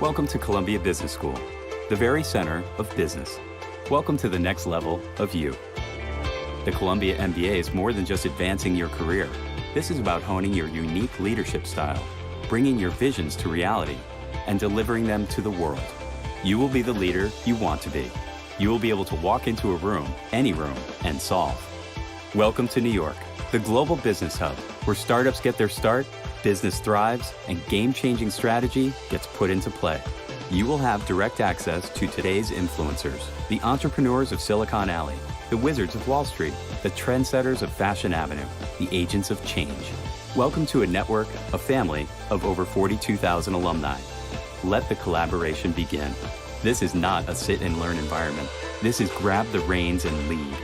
Welcome to Columbia Business School, the very center of business. Welcome to the next level of you. The Columbia MBA is more than just advancing your career. This is about honing your unique leadership style, bringing your visions to reality, and delivering them to the world. You will be the leader you want to be. You will be able to walk into a room, any room, and solve. Welcome to New York, the global business hub, where startups get their start, business thrives, and game-changing strategy gets put into play. You will have direct access to today's influencers, the entrepreneurs of Silicon Alley, the wizards of Wall Street, the trendsetters of Fashion Avenue, the agents of change. Welcome to a network, a family of over 42,000 alumni. Let the collaboration begin. This is not a sit-and-learn environment. This is grab the reins and lead.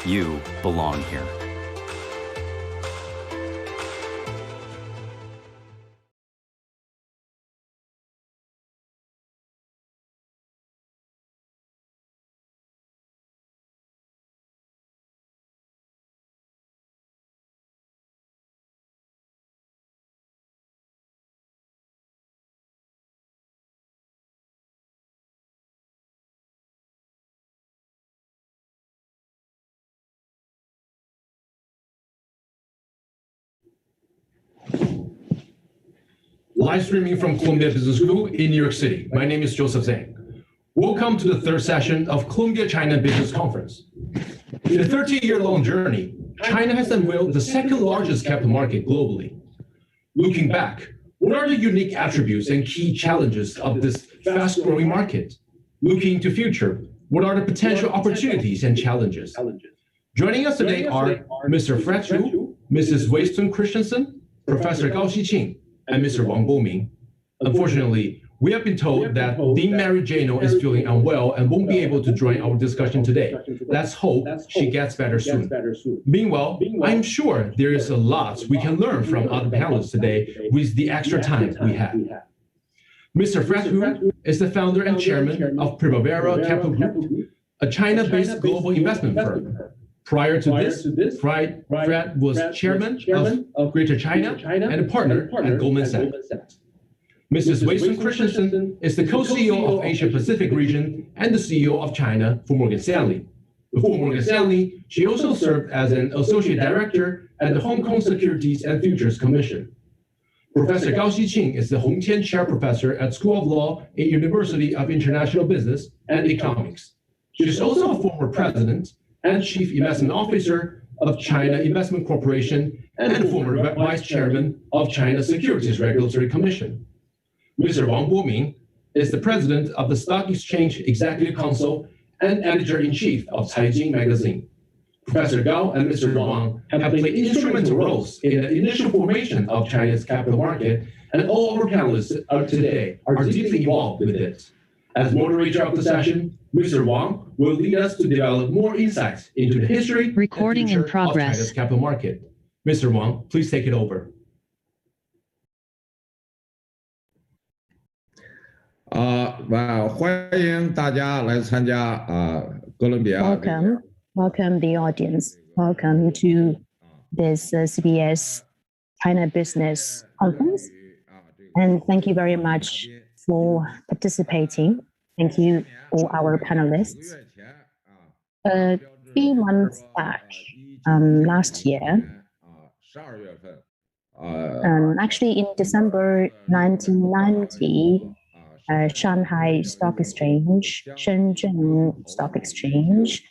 You belong here. Live streaming from Columbia Business School in New York City. My name is Joseph Zhang. Welcome to the third session of Columbia China Business Conference. In a 30-year-long journey, China has unveiled the second largest capital market globally. Looking back, what are the unique attributes and key challenges of this fast-growing market? Looking into future, what are the potential opportunities and challenges? Joining us today are Mr. Fred Hu, Mrs. Weston Christianson, Professor Gao Xiqing, and Mr. Wang Boming. Unfortunately, we have been told that Dean Mary Jano is feeling unwell and won't be able to join our discussion today. Let's hope she gets better soon. Meanwhile, I'm sure there is a lot we can learn from other panelists today with the extra time we have. Mr. Fred Hu is the founder and chairman of Primavera Capital Group, a China-based global investment firm. Prior to this, Fred was chairman of Greater China and a partner at Goldman Sachs. Mrs. Weston Christianson is the co-CEO of Asia Pacific region and the CEO of China for Morgan Stanley. Before Morgan Stanley, she also served as an associate director at the Hong Kong Securities and Futures Commission. Professor Gao Xiqing is the Hongtian chair professor at School of Law at University of International Business and Economics. She is also a former president and Chief Investment Officer of China Investment Corporation and former Vice Chairman of China Securities Regulatory Commission. Mr. Wang Boming is the President of the Stock Exchange Executive Council and Editor-in-Chief of Caijing magazine. Professor Gao and Mr. Wang have played instrumental roles in the initial formation of China's capital market, and all our panelists today are deeply involved with it. As moderator of the session, Mr. Wang will lead us to develop more insights into the history Recording and in progress. of China's capital market. Mr. Wang, please take it over. Welcome the audience. Welcome to this CBS China Business Conference. And thank you very much for participating. Thank you, all our panelists. A few months back, last year, actually in December 1990, Shanghai Stock Exchange, Shenzhen Stock Exchange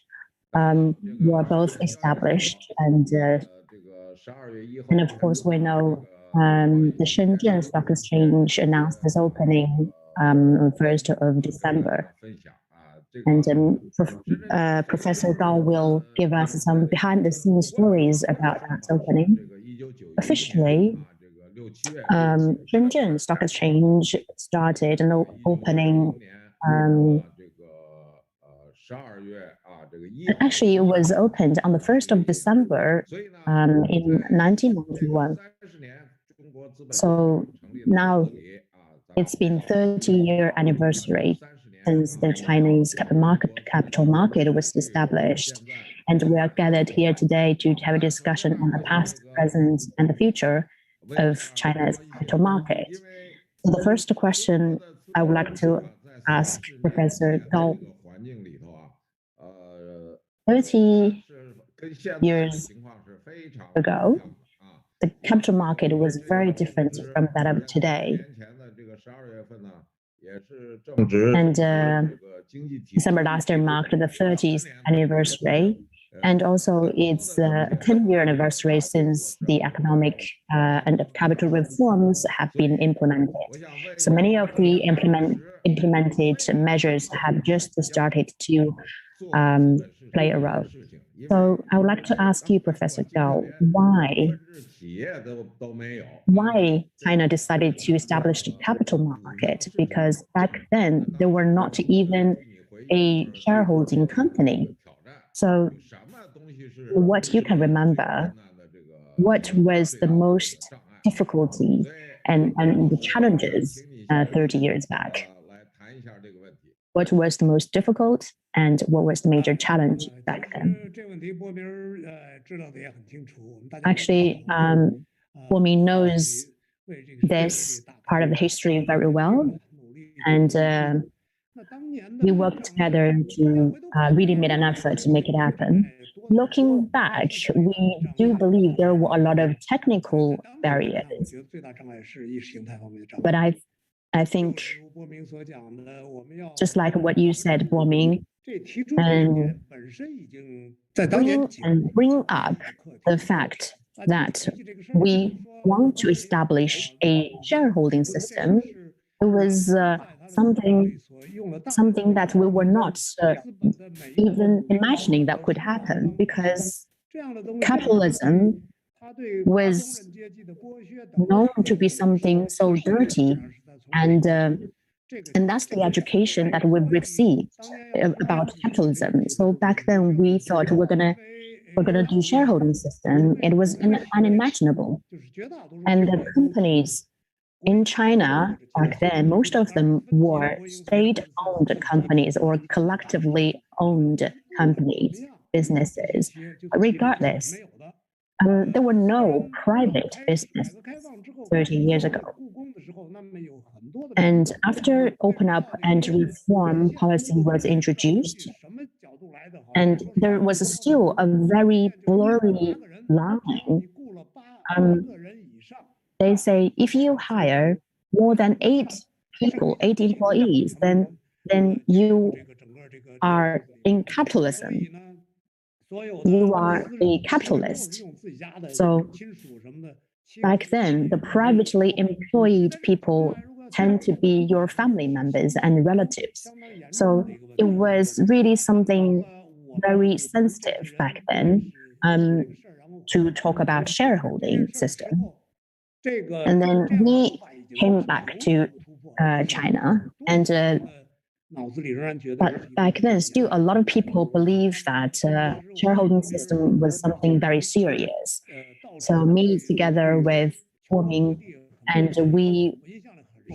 were both established, and of course we know the Shenzhen Stock Exchange announced its opening on 1st of December. And Professor Gao will give us some behind-the-scenes stories about that opening. Officially, Shenzhen Stock Exchange started an opening. Actually, it was opened on the 1st of December in 1991. So now it's been 30-year anniversary since the Chinese capital market was established. And we are gathered here today to have a discussion on the past, present, and the future of China's capital market. So the first question I would like to ask Professor Gao. 30 years ago, the capital market was very different from that of today. And December last year marked the 30th anniversary, and also it's a 10-year anniversary since the economic and capital reforms have been implemented. So many of the implemented measures have just started to play a role. So I would like to ask you, Professor Gao, why China decided to establish the capital market? Because back then, there were not even a shareholding company. So what you can remember, what was the most difficulty and the challenges 30 years back? What was the most difficult and what was the major challenge back then? Actually, Boming knows this part of the history very well, and we worked together to really make an effort to make it happen. Looking back, we do believe there were a lot of technical barriers, but I think, just like what you said, Boming, and bring up the fact that we want to establish a shareholding system. It was something that we were not even imagining that could happen, because capitalism was known to be something so dirty, and that's the education that we've received about capitalism. So back then we thought we're gonna do shareholding system. It was unimaginable, and the companies in China back then, most of them were state-owned companies or collectively owned companies, businesses. Regardless, there were no private businesses 30 years ago. And after open up and reform policy was introduced, and there was still a very blurry line. They say if you hire more than 8 employees, then you are in capitalism. You are a capitalist. So back then, the privately employed people tend to be your family members and relatives. So it was really something very sensitive back then to talk about shareholding system. And then we came back to China, and but back then, still a lot of people believe that shareholding system was something very serious. So me together with Boming, and we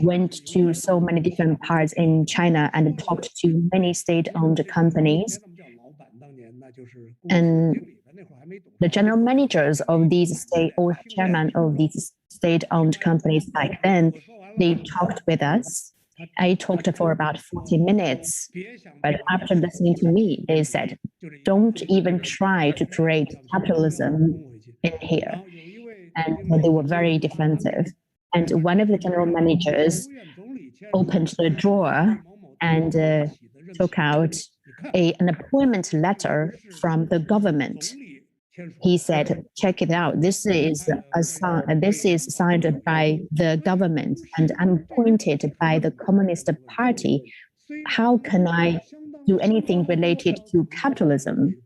went to so many different parts in China and talked to many state-owned companies. And the general managers of these state or chairman of these state-owned companies back then, they talked with us. I talked for about 40 minutes, but after listening to me, they said, don't even try to create capitalism in here. And they were very defensive. And one of the general managers opened the drawer and took out an appointment letter from the government. He said, check it out. This is signed by the government, and I'm appointed by the Communist Party. How can I do anything related to capitalism?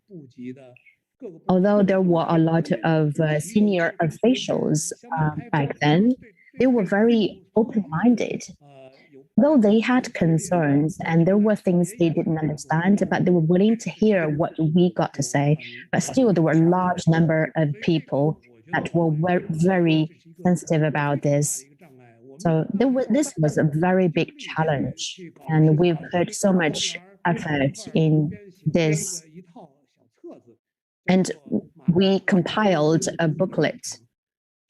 Although there were a lot of senior officials back then, they were very open-minded. Though they had concerns and there were things they didn't understand, but they were willing to hear what we got to say. But still, there were a large number of people that were very sensitive about this. So this was a very big challenge, and we've put so much effort in this. And we compiled a booklet,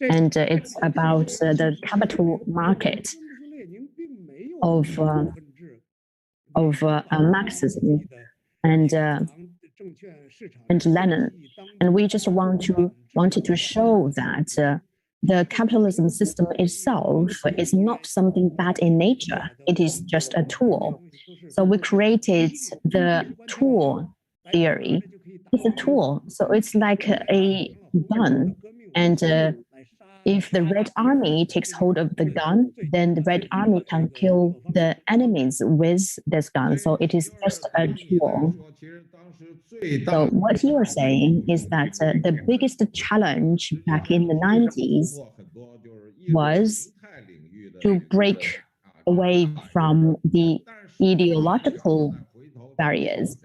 and it's about the capital market. of Marxism and Lenin, and we just wanted to show that the capitalism system itself is not something bad in nature. It is just a tool. So we created the tool theory. It's a tool, so it's like a gun, and if the Red Army takes hold of the gun, then the Red Army can kill the enemies with this gun. So it is just a tool. So what you are saying is that the biggest challenge back in the 90s was to break away from the ideological barriers.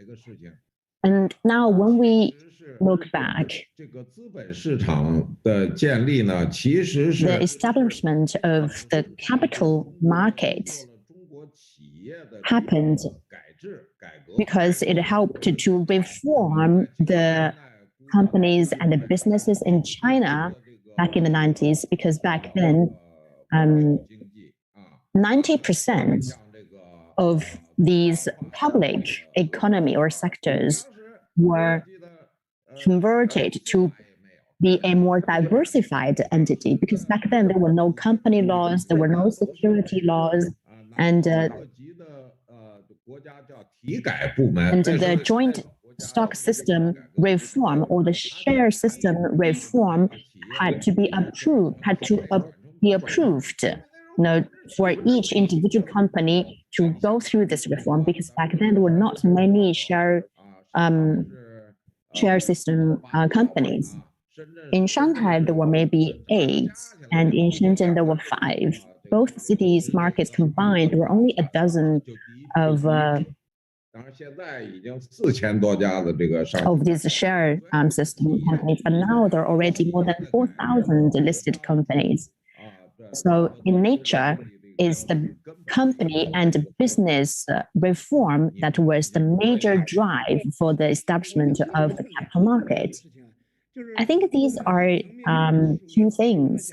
And now when we look back, the establishment of the capital market happened because it helped to reform the companies and the businesses in China back in the 90s, because back then 90% of these public economy or sectors were converted to be a more diversified entity, because back then there were no company laws, there were no security laws, and the joint stock system reform or the share system reform had to be approved, for each individual company to go through this reform, because back then there were not many share system companies. In Shanghai, there were maybe 8, and in Shenzhen, there were 5. Both cities' markets combined, there were only a dozen of these share system companies, but now there are already more than 4,000 listed companies. So in nature, is the company and business reform that was the major drive for the establishment of the capital market. I think these are 2 things.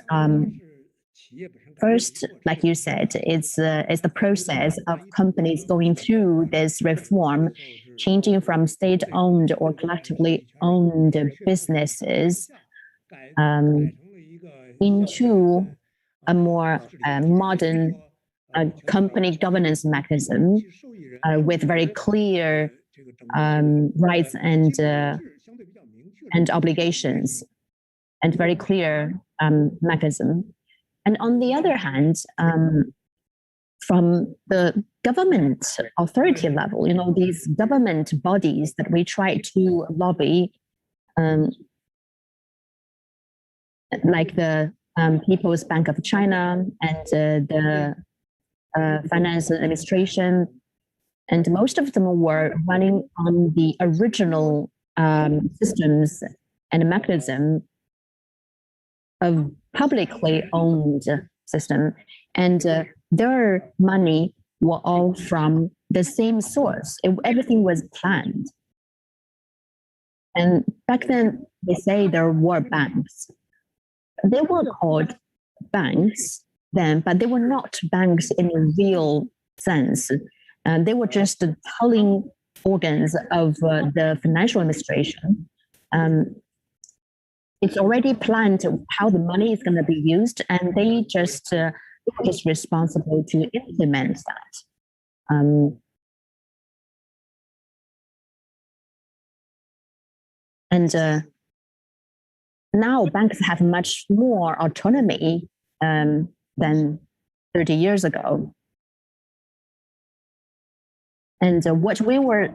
First, like you said, it's the process of companies going through this reform, changing from state-owned or collectively owned businesses into a more modern company governance mechanism with very clear rights and obligations, and very clear mechanism. And on the other hand, from the government authority level, these government bodies that we try to lobby, like the People's Bank of China and the Finance Administration, and most of them were running on the original systems and mechanism of publicly owned system, and their money were all from the same source. Everything was planned. And back then, they say there were banks. They were called banks then, but they were not banks in a real sense. They were just the tolling organs of the financial administration. It's already planned how the money is going to be used, and they just responsible to implement that. Now banks have much more autonomy than 30 years ago. And what we were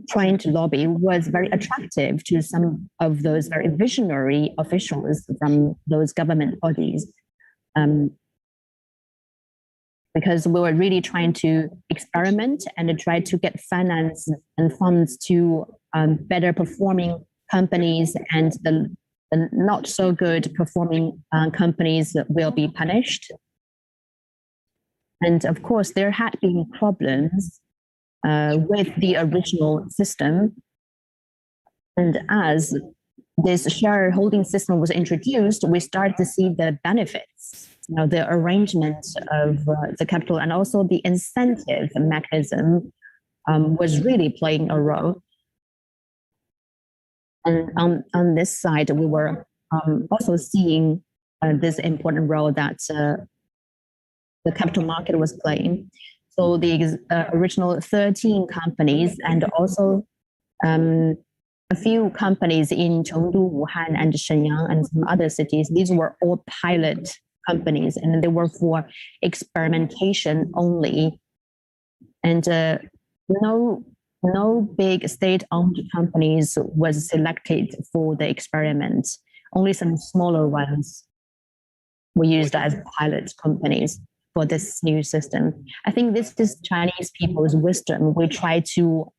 trying to lobby was very attractive to some of those very visionary officials from those government bodies, because we were really trying to experiment and try to get finance and funds to better performing companies, and the not so good performing companies will be punished. And of course, there had been problems with the original system. And as this shareholding system was introduced, we started to see the benefits. the arrangement of the capital and also the incentive mechanism was really playing a role. And on this side, we were also seeing this important role that the capital market was playing. So the original 13 companies and also a few companies in Chengdu, Wuhan, and Shenyang, and some other cities, these were all pilot companies, and they were for experimentation only. And no big state-owned companies was selected for the experiment. Only some smaller ones were used as pilot companies for this new system. I think this is Chinese people's wisdom. We try to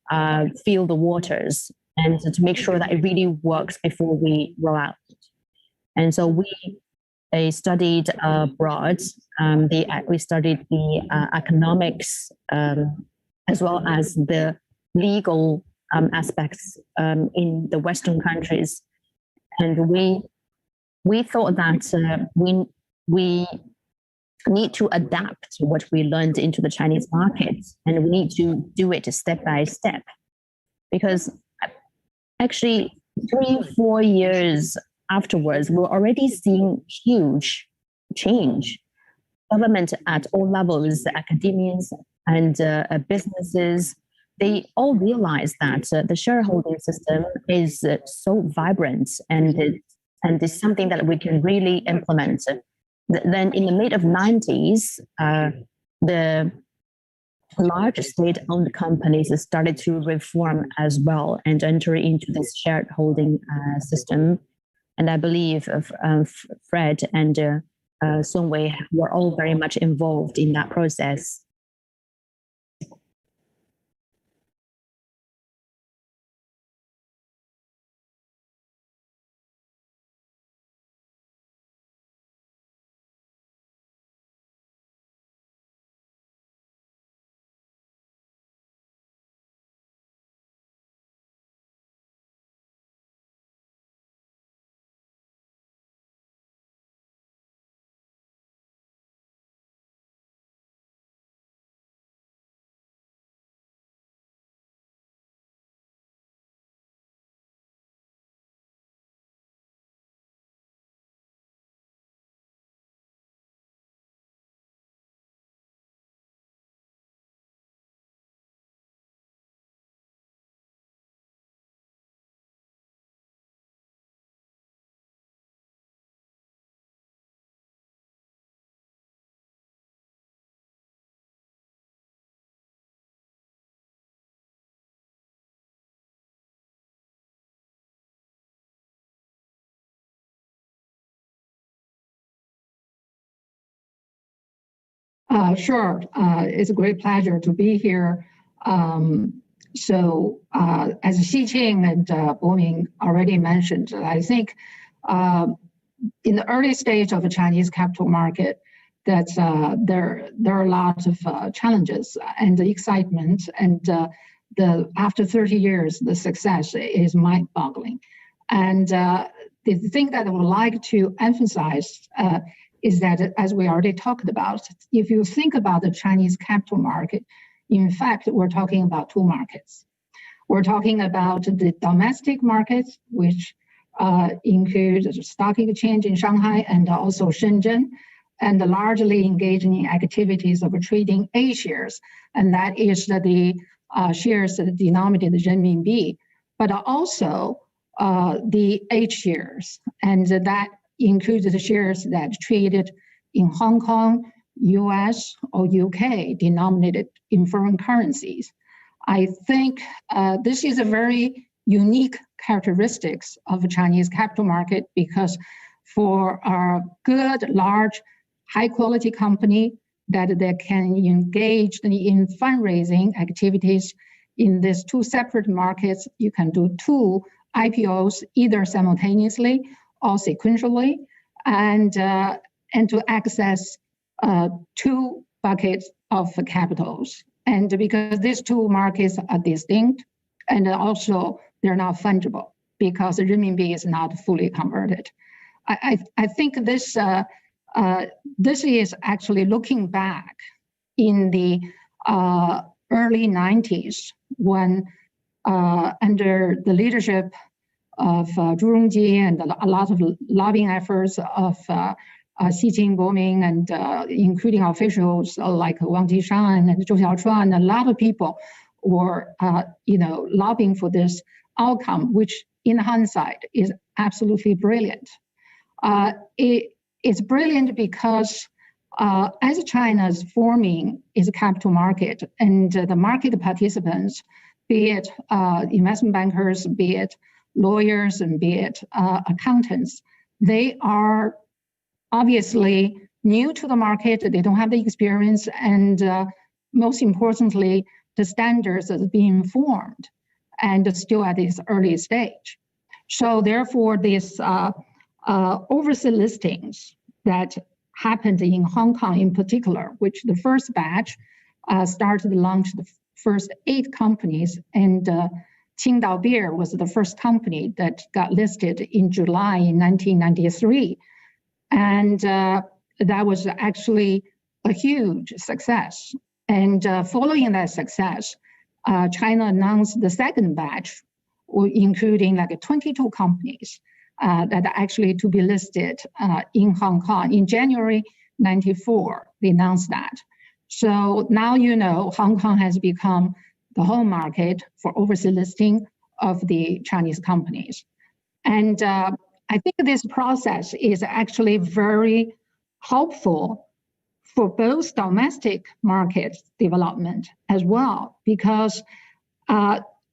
feel the waters and to make sure that it really works before we roll out. And so we studied abroad. We studied the economics as well as the legal aspects in the Western countries. And we thought that we need to adapt what we learned into the Chinese market, and we need to do it step by step. Because actually 3-4 years afterwards, we're already seeing huge change. Government at all levels, academians and businesses, they all realize that the shareholding system is so vibrant and is something that we can really implement. Then in the mid-90s, the large state-owned companies started to reform as well and enter into this shareholding system. And I believe Fred and Sun Wei were all very much involved in that process. Sure. It's a great pleasure to be here. As Xiqing and Boming already mentioned, I think in the early stage of the Chinese capital market, that there are lots of challenges and the excitement, and after 30 years, the success is mind-boggling. And the thing that I would like to emphasize is that, as we already talked about, if you think about the Chinese capital market, in fact, we're talking about two markets. We're talking about the domestic markets, which include the stock exchange in Shanghai and also Shenzhen, and largely engaging in activities of trading A shares, and that is the shares that denominated renminbi, but also the H shares, and that includes the shares that traded in Hong Kong, US, or UK, denominated in foreign currencies. I think this is a very unique characteristics of the Chinese capital market, because for a good, large, high-quality company that they can engage in fundraising activities in these two separate markets, you can do two IPOs either simultaneously or sequentially, and to access two buckets of capitals. And because these two markets are distinct, and also they're not fungible because the renminbi is not fully converted. I think this this is actually looking back in the early 90s when under the leadership of Zhu Rongji and a lot of lobbying efforts of Xiqing, Boming, and including officials like Wang and Zhou Xiaochuan, a lot of people were lobbying for this outcome, which in hindsight is absolutely brilliant. It's brilliant because as China is forming its capital market and the market participants, be it investment bankers, be it lawyers, and be it accountants, they are obviously new to the market. They don't have the experience, and most importantly, the standards are being formed and still at this early stage. So therefore, these overseas listings that happened in Hong Kong in particular, which the first batch started to launch the first 8 companies, and Qingdao Beer was the first company that got listed in July in 1993. And that was actually a huge success. And following that success, China announced the second batch, including like 22 companies that are actually to be listed in Hong Kong. In January 94, they announced that. So now Hong Kong has become the home market for overseas listing of the Chinese companies. And I think this process is actually very helpful for both domestic market development as well, because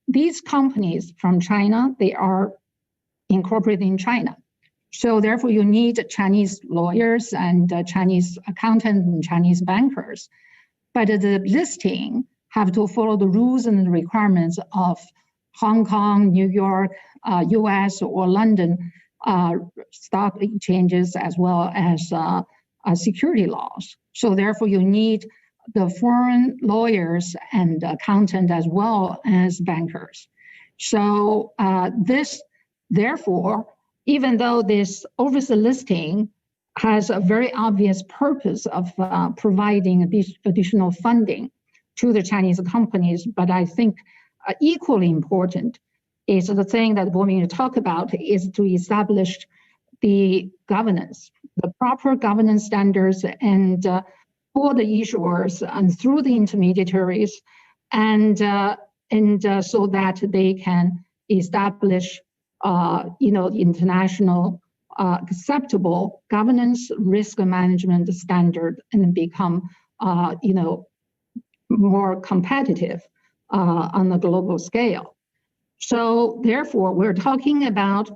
these companies from China, they are incorporated in China. So therefore you need Chinese lawyers and Chinese accountants and Chinese bankers. But the listing have to follow the rules and requirements of Hong Kong, New York, US, or London stock exchanges, as well as security laws. So therefore you need the foreign lawyers and accountant as well as bankers. So therefore, even though this overseas listing has a very obvious purpose of providing additional funding to the Chinese companies, but I think equally important is the thing that Boming talked about is to establish the governance, the proper governance standards, and for the issuers and through the intermediaries, and so that they can establish, international acceptable governance, risk management standard, and become, more competitive on the global scale. So therefore, we're talking about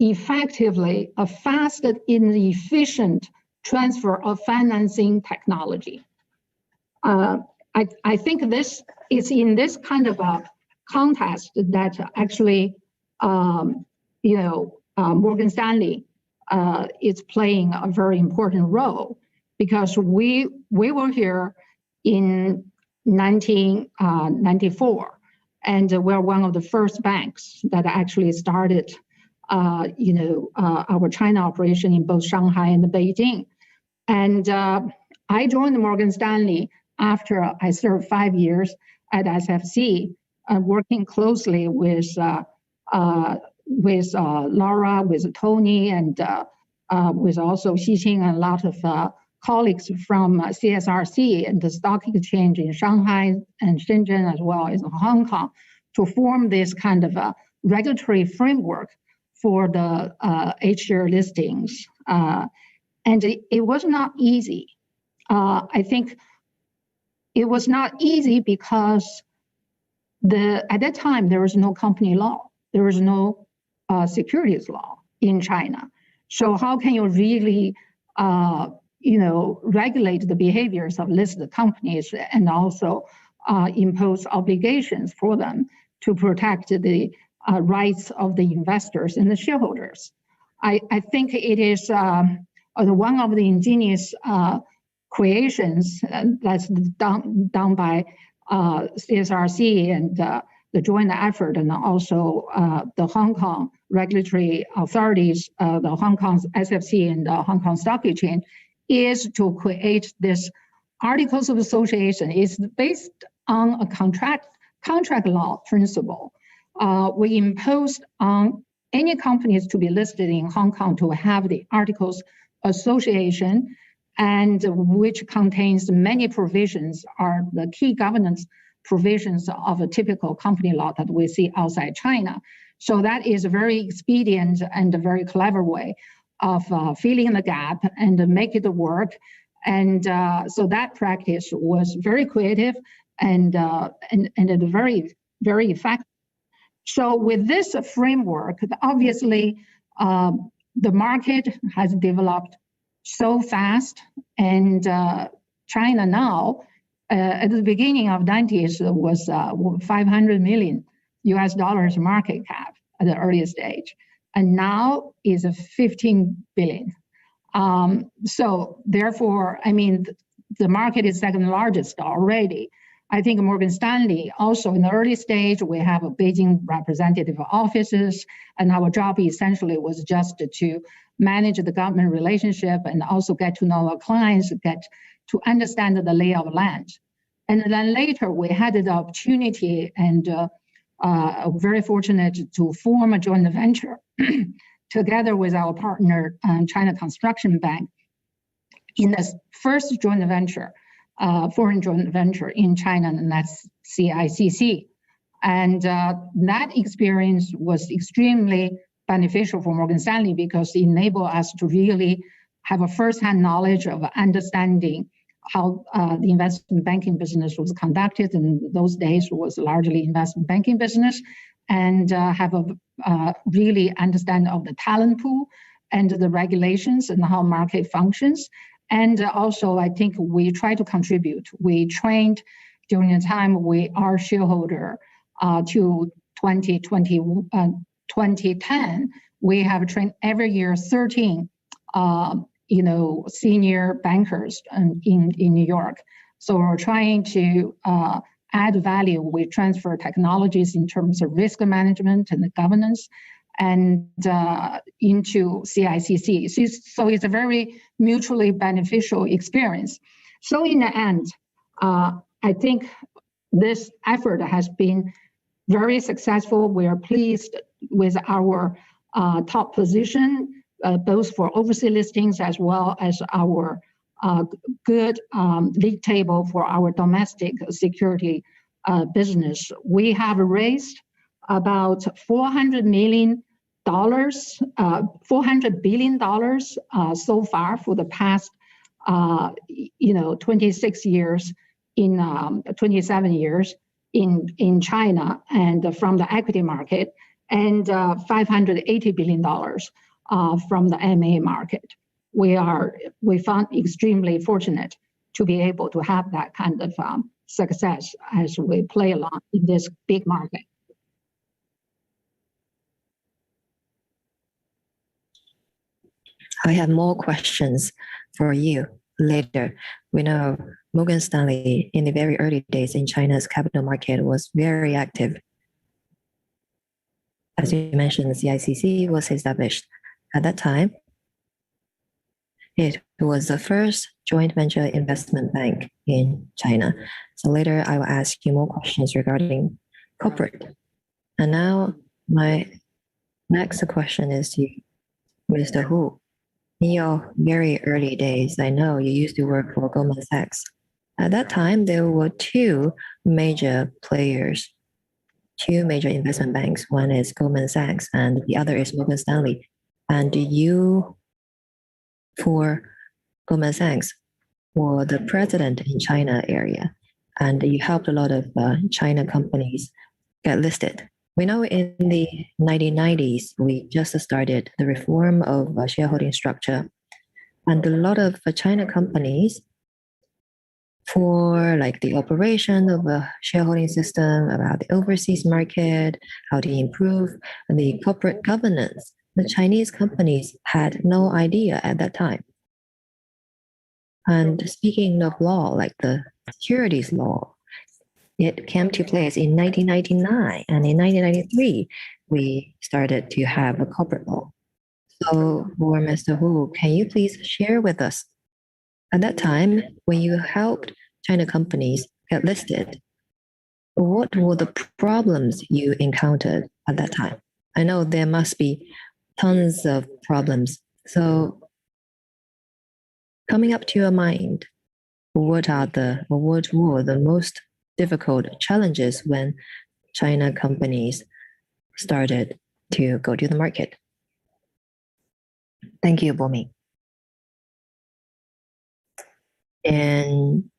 effectively a fast and efficient transfer of financing technology. I think this is in this kind of a context that actually, Morgan Stanley is playing a very important role, because we were here in 1994, and we're one of the first banks that actually started, our China operation in both Shanghai and Beijing. And I joined Morgan Stanley after I served 5 years at SFC, working closely with Laura, with Tony, and with also Xiqing, and a lot of colleagues from CSRC and the stock exchange in Shanghai and Shenzhen, as well as Hong Kong, to form this kind of a regulatory framework for the H-share listings. And it was not easy. I think it was not easy because at that time, there was no company law. There was no securities law in China. So how can you really, regulate the behaviors of listed companies and also impose obligations for them to protect the rights of the investors and the shareholders? I think it is one of the ingenious creations that's done by CSRC and the joint effort, and also the Hong Kong regulatory authorities, the Hong Kong SFC and the Hong Kong Stock Exchange, is to create this articles of association. Is based on a contract law principle. We imposed on any companies to be listed in Hong Kong to have the articles association, and which contains many provisions are the key governance provisions of a typical company law that we see outside China. So that is a very expedient and a very clever way of filling the gap and make it work. And so that practice was very creative and very, very effective. So with this framework, obviously the market has developed so fast, and China now, at the beginning of 90s, was 500 million US dollars market cap at the earliest stage, and now is 15 billion. So therefore, I mean, the market is second largest already. I think Morgan Stanley also in the early stage, we have a Beijing representative offices, and our job essentially was just to manage the government relationship and also get to know our clients, get to understand the lay of land. And then later we had the opportunity and very fortunate to form a joint venture together with our partner, China Construction Bank, in the first joint venture, foreign joint venture in China, and that's CICC. And that experience was extremely beneficial for Morgan Stanley because it enabled us to really have a first-hand knowledge of understanding how the investment banking business was conducted. In those days was largely investment banking business, and have a really understanding of the talent pool and the regulations and how market functions. And also, I think we try to contribute. We trained during the time we are shareholder to 2010. We have trained every year 13 senior bankers in New York. So we're trying to add value. We transfer technologies in terms of risk management and the governance and into CICC. So it's a very mutually beneficial experience. So in the end, I think this effort has been very successful. We are pleased with our top position, both for overseas listings as well as our good league table for our domestic security business. We have raised about $400 billion so far for the past 26 years in 27 years in China and from the equity market, and $580 billion from the MA market. We found extremely fortunate to be able to have that kind of success as we play along in this big market. I have more questions for you later. We know Morgan Stanley in the very early days in China's capital market was very active. As you mentioned, the CICC was established. At that time, it was the first joint venture investment bank in China. So later I will ask you more questions regarding corporate. And now my next question is to Mr. Hu. In your very early days, I know you used to work for Goldman Sachs. At that time, there were two major players, two major investment banks. One is Goldman Sachs and the other is Morgan Stanley. And you, for Goldman Sachs, were the president in China area, and you helped a lot of China companies get listed. We know in the 1990s, we just started the reform of shareholding structure, and a lot of China companies, for like the operation of a shareholding system, about the overseas market, how to improve the corporate governance, the Chinese companies had no idea at that time. And speaking of law, like the securities law, it came to place in 1999, and in 1993, we started to have a corporate law. So for Mr. Hu, can you please share with us At that time, when you helped China companies get listed, what were the problems you encountered at that time? I know there must be tons of problems. So coming up to your mind, what were the most difficult challenges when China companies started to go to the market? Thank you, Boming. In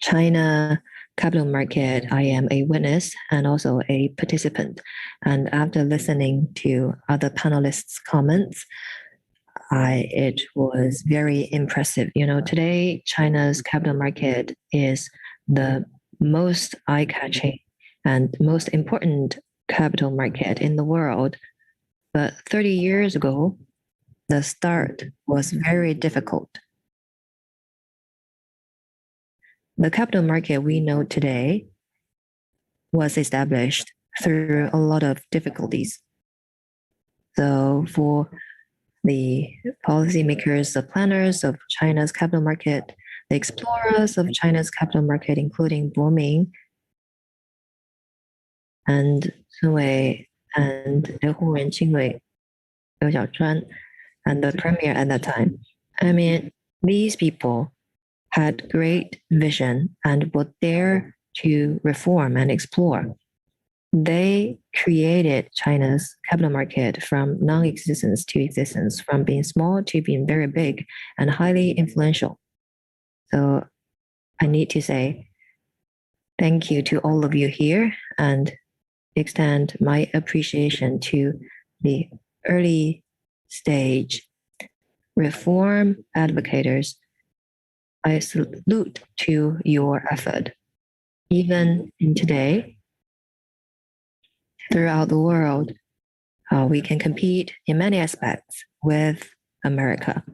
China capital market, I am a witness and also a participant. And after listening to other panelists' comments, it was very impressive. You know, today China's capital market is the most eye-catching and most important capital market in the world. But 30 years ago, the start was very difficult. The capital market we know today was established through a lot of difficulties. So for the policymakers, the planners of China's capital market, the explorers of China's capital market, including Boming and Sun Wei and Liu Hongwen, Qingwei, Liu Xiaochuan, and the premier at that time. I mean, these people had great vision and were there to reform and explore. They created China's capital market from non-existence to existence, from being small to being very big and highly influential. So I need to say thank you to all of you here and extend my appreciation to the early stage reform advocates. I salute to your effort. Even in today, throughout the world, we can compete in many aspects with America.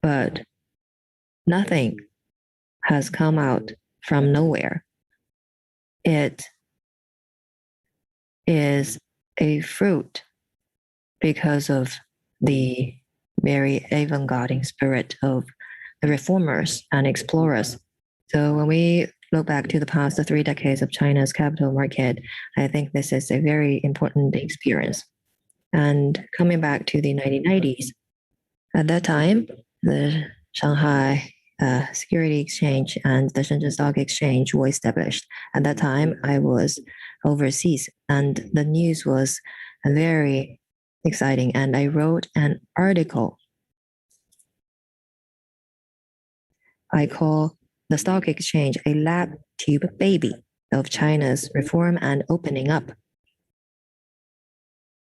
But nothing has come out from nowhere. It is a fruit because of the very avant-garde spirit of the reformers and explorers. So when we look back to the past 3 decades of China's capital market, I think this is a very important experience. And coming back to the 1990s, at that time, the Shanghai Securities Exchange and the Shenzhen Stock Exchange were established. At that time, I was overseas, and the news was very exciting. And I wrote an article I call the stock exchange a lab tube baby of China's reform and opening up.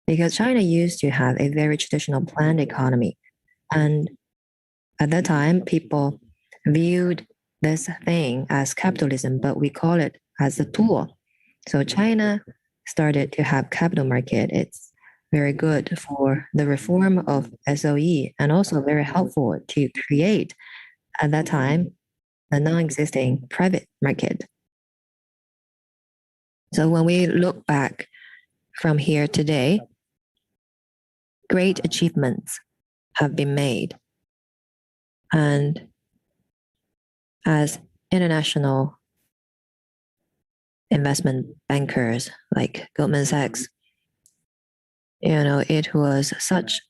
Because China used to have a very traditional planned economy. And at that time, people viewed this thing as capitalism, but we call it as a tool. So China started to have capital market. It's very good for the reform of SOE and also very helpful to create, at that time, a non-existing private market. So when we look back from here today, great achievements have been made. And as international investment bankers like Goldman Sachs, it was such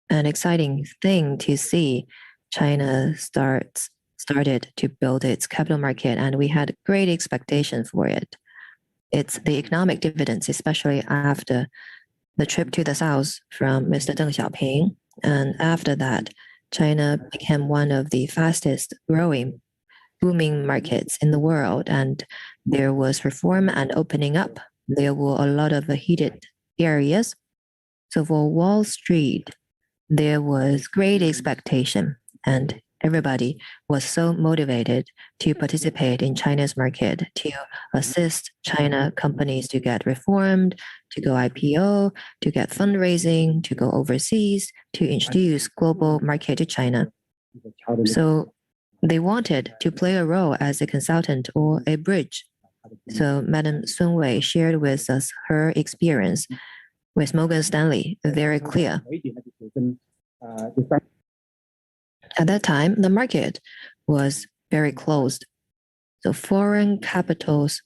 an exciting thing to see China started to build its capital market, and we had great expectations for it. It's the economic dividends, especially after the trip to the south from Mr. Deng Xiaoping. And after that, China became one of the fastest growing booming markets in the world, and there was reform and opening up. There were a lot of heated areas. So for Wall Street, there was great expectation, and everybody was so motivated to participate in China's market, to assist China companies to get reformed, to go IPO, to get fundraising, to go overseas, to introduce global market to China. So they wanted to play a role as a consultant or a bridge. So Madam Sun Wei shared with us her experience with Morgan Stanley, very clear. At that time, the market was very closed. So foreign capital's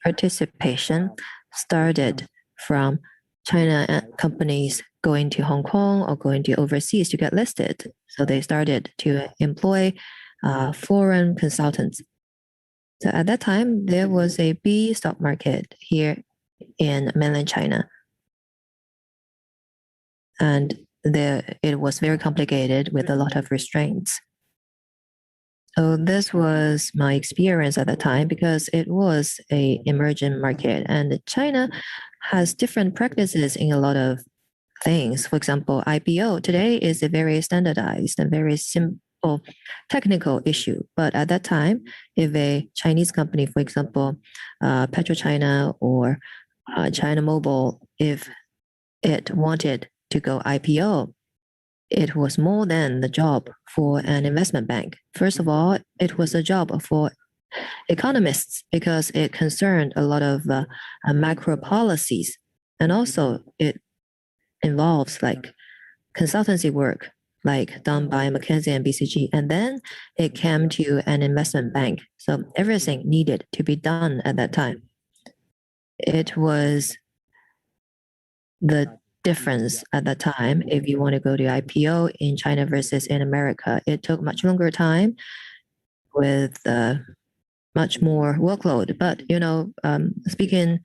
participation started from China companies going to Hong Kong or going to overseas to get listed. So they started to employ foreign consultants. So at that time, there was a B stock market here in mainland China. And it was very complicated with a lot of restraints. So this was my experience at the time because it was a emerging market, and China has different practices in a lot of things. For example, IPO today is a very standardized and very simple technical issue. But at that time, if a Chinese company, for example, PetroChina or China Mobile, if it wanted to go IPO, it was more than the job for an investment bank. First of all, it was a job for economists because it concerned a lot of macro policies. And also it involves like consultancy work, like done by McKinsey and BCG. And then it came to an investment bank. So everything needed to be done at that time. It was the difference at that time. If you want to go to IPO in China versus in America, it took much longer time with much more workload. But, speaking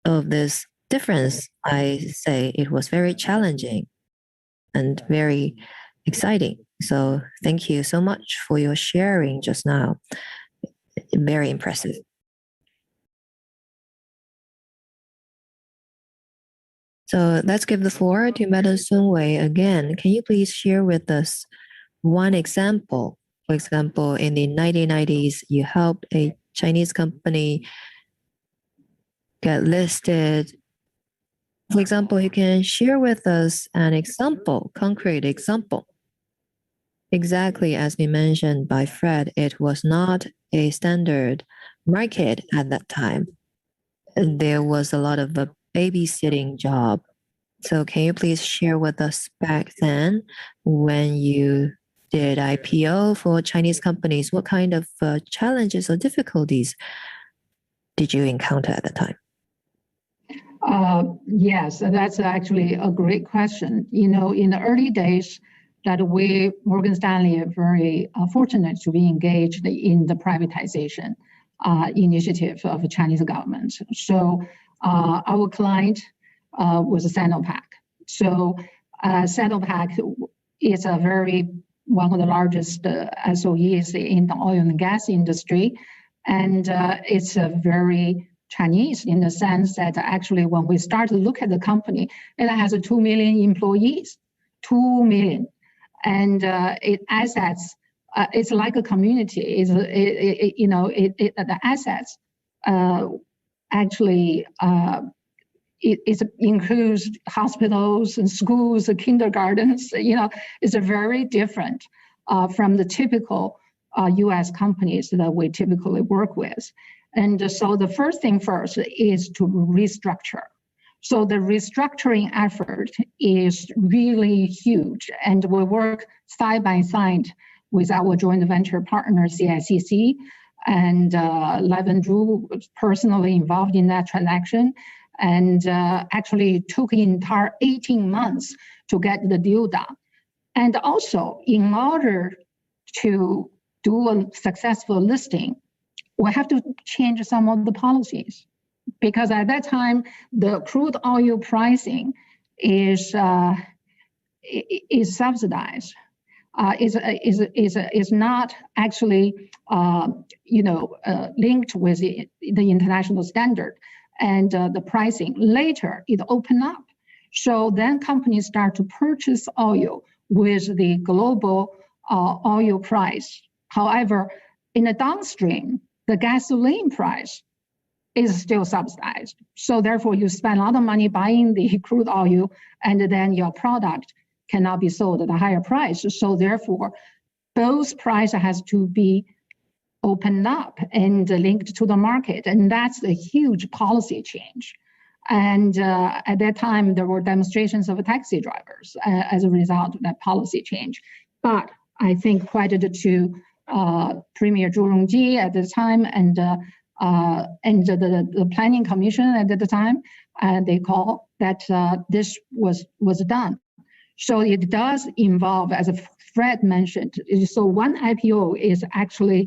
of this difference, I say it was very challenging and very exciting. So thank you so much for your sharing just now. Very impressive. So let's give the floor to Madam Sun Wei again. Can you please share with us one example? For example, in the 1990s, you helped a Chinese company get listed. For example, you can share with us an example, concrete example. Exactly as we mentioned by Fred, it was not a standard market at that time. There was a lot of babysitting job. So can you please share with us back then when you did IPO for Chinese companies, what kind of challenges or difficulties did you encounter at the time? Yes, that's actually a great question. In the early days that Morgan Stanley, are very fortunate to be engaged in the privatization initiative of the Chinese government. So our client was Sinopec. So Sinopec is one of the largest SOEs in the oil and gas industry. And it's a very Chinese in the sense that actually when we start to look at the company, it has 2 million employees, 2 million. And it assets, it's like a community. The assets actually it includes hospitals and schools and kindergartens. It's a very different from the typical U.S. companies that we typically work with. And so the first thing first is to restructure. So the restructuring effort is really huge, and we work side by side with our joint venture partner, CICC, and Levin Zhu was personally involved in that transaction, and actually took the entire 18 months to get the deal done. And also, in order to do a successful listing, we have to change some of the policies. Because at that time, the crude oil pricing is subsidized. Is not actually linked with the international standard, and the pricing later it opened up. So then companies start to purchase oil with the global oil price. However, in the downstream, the gasoline price is still subsidized. So therefore, you spend a lot of money buying the crude oil, and then your product cannot be sold at a higher price. So therefore, those prices has to be opened up and linked to the market. And that's a huge policy change. And at that time, there were demonstrations of taxi drivers as a result of that policy change. But I think credit to Premier Zhu Rongji at the time and the Planning Commission at the time, they call that this was done. So it does involve, as Fred mentioned, so one IPO is actually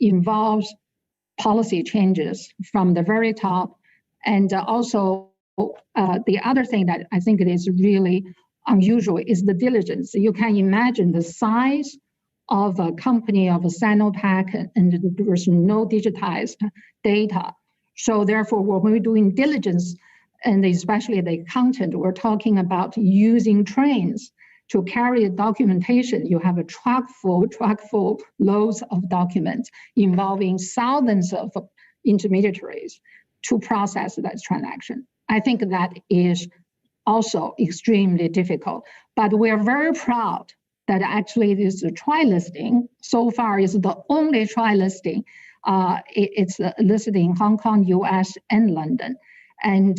involves policy changes from the very top. And also the other thing that I think it is really unusual is the diligence. You can imagine the size of a company of a Sinopec, and there was no digitized data. So therefore, when we're doing diligence, and especially the content, we're talking about using trains to carry documentation. You have a truck full loads of documents involving thousands of intermediaries to process that transaction. I think that is also extremely difficult, but we are very proud that actually this tri-listing so far is the only tri-listing. It's listed in Hong Kong, US, and London, and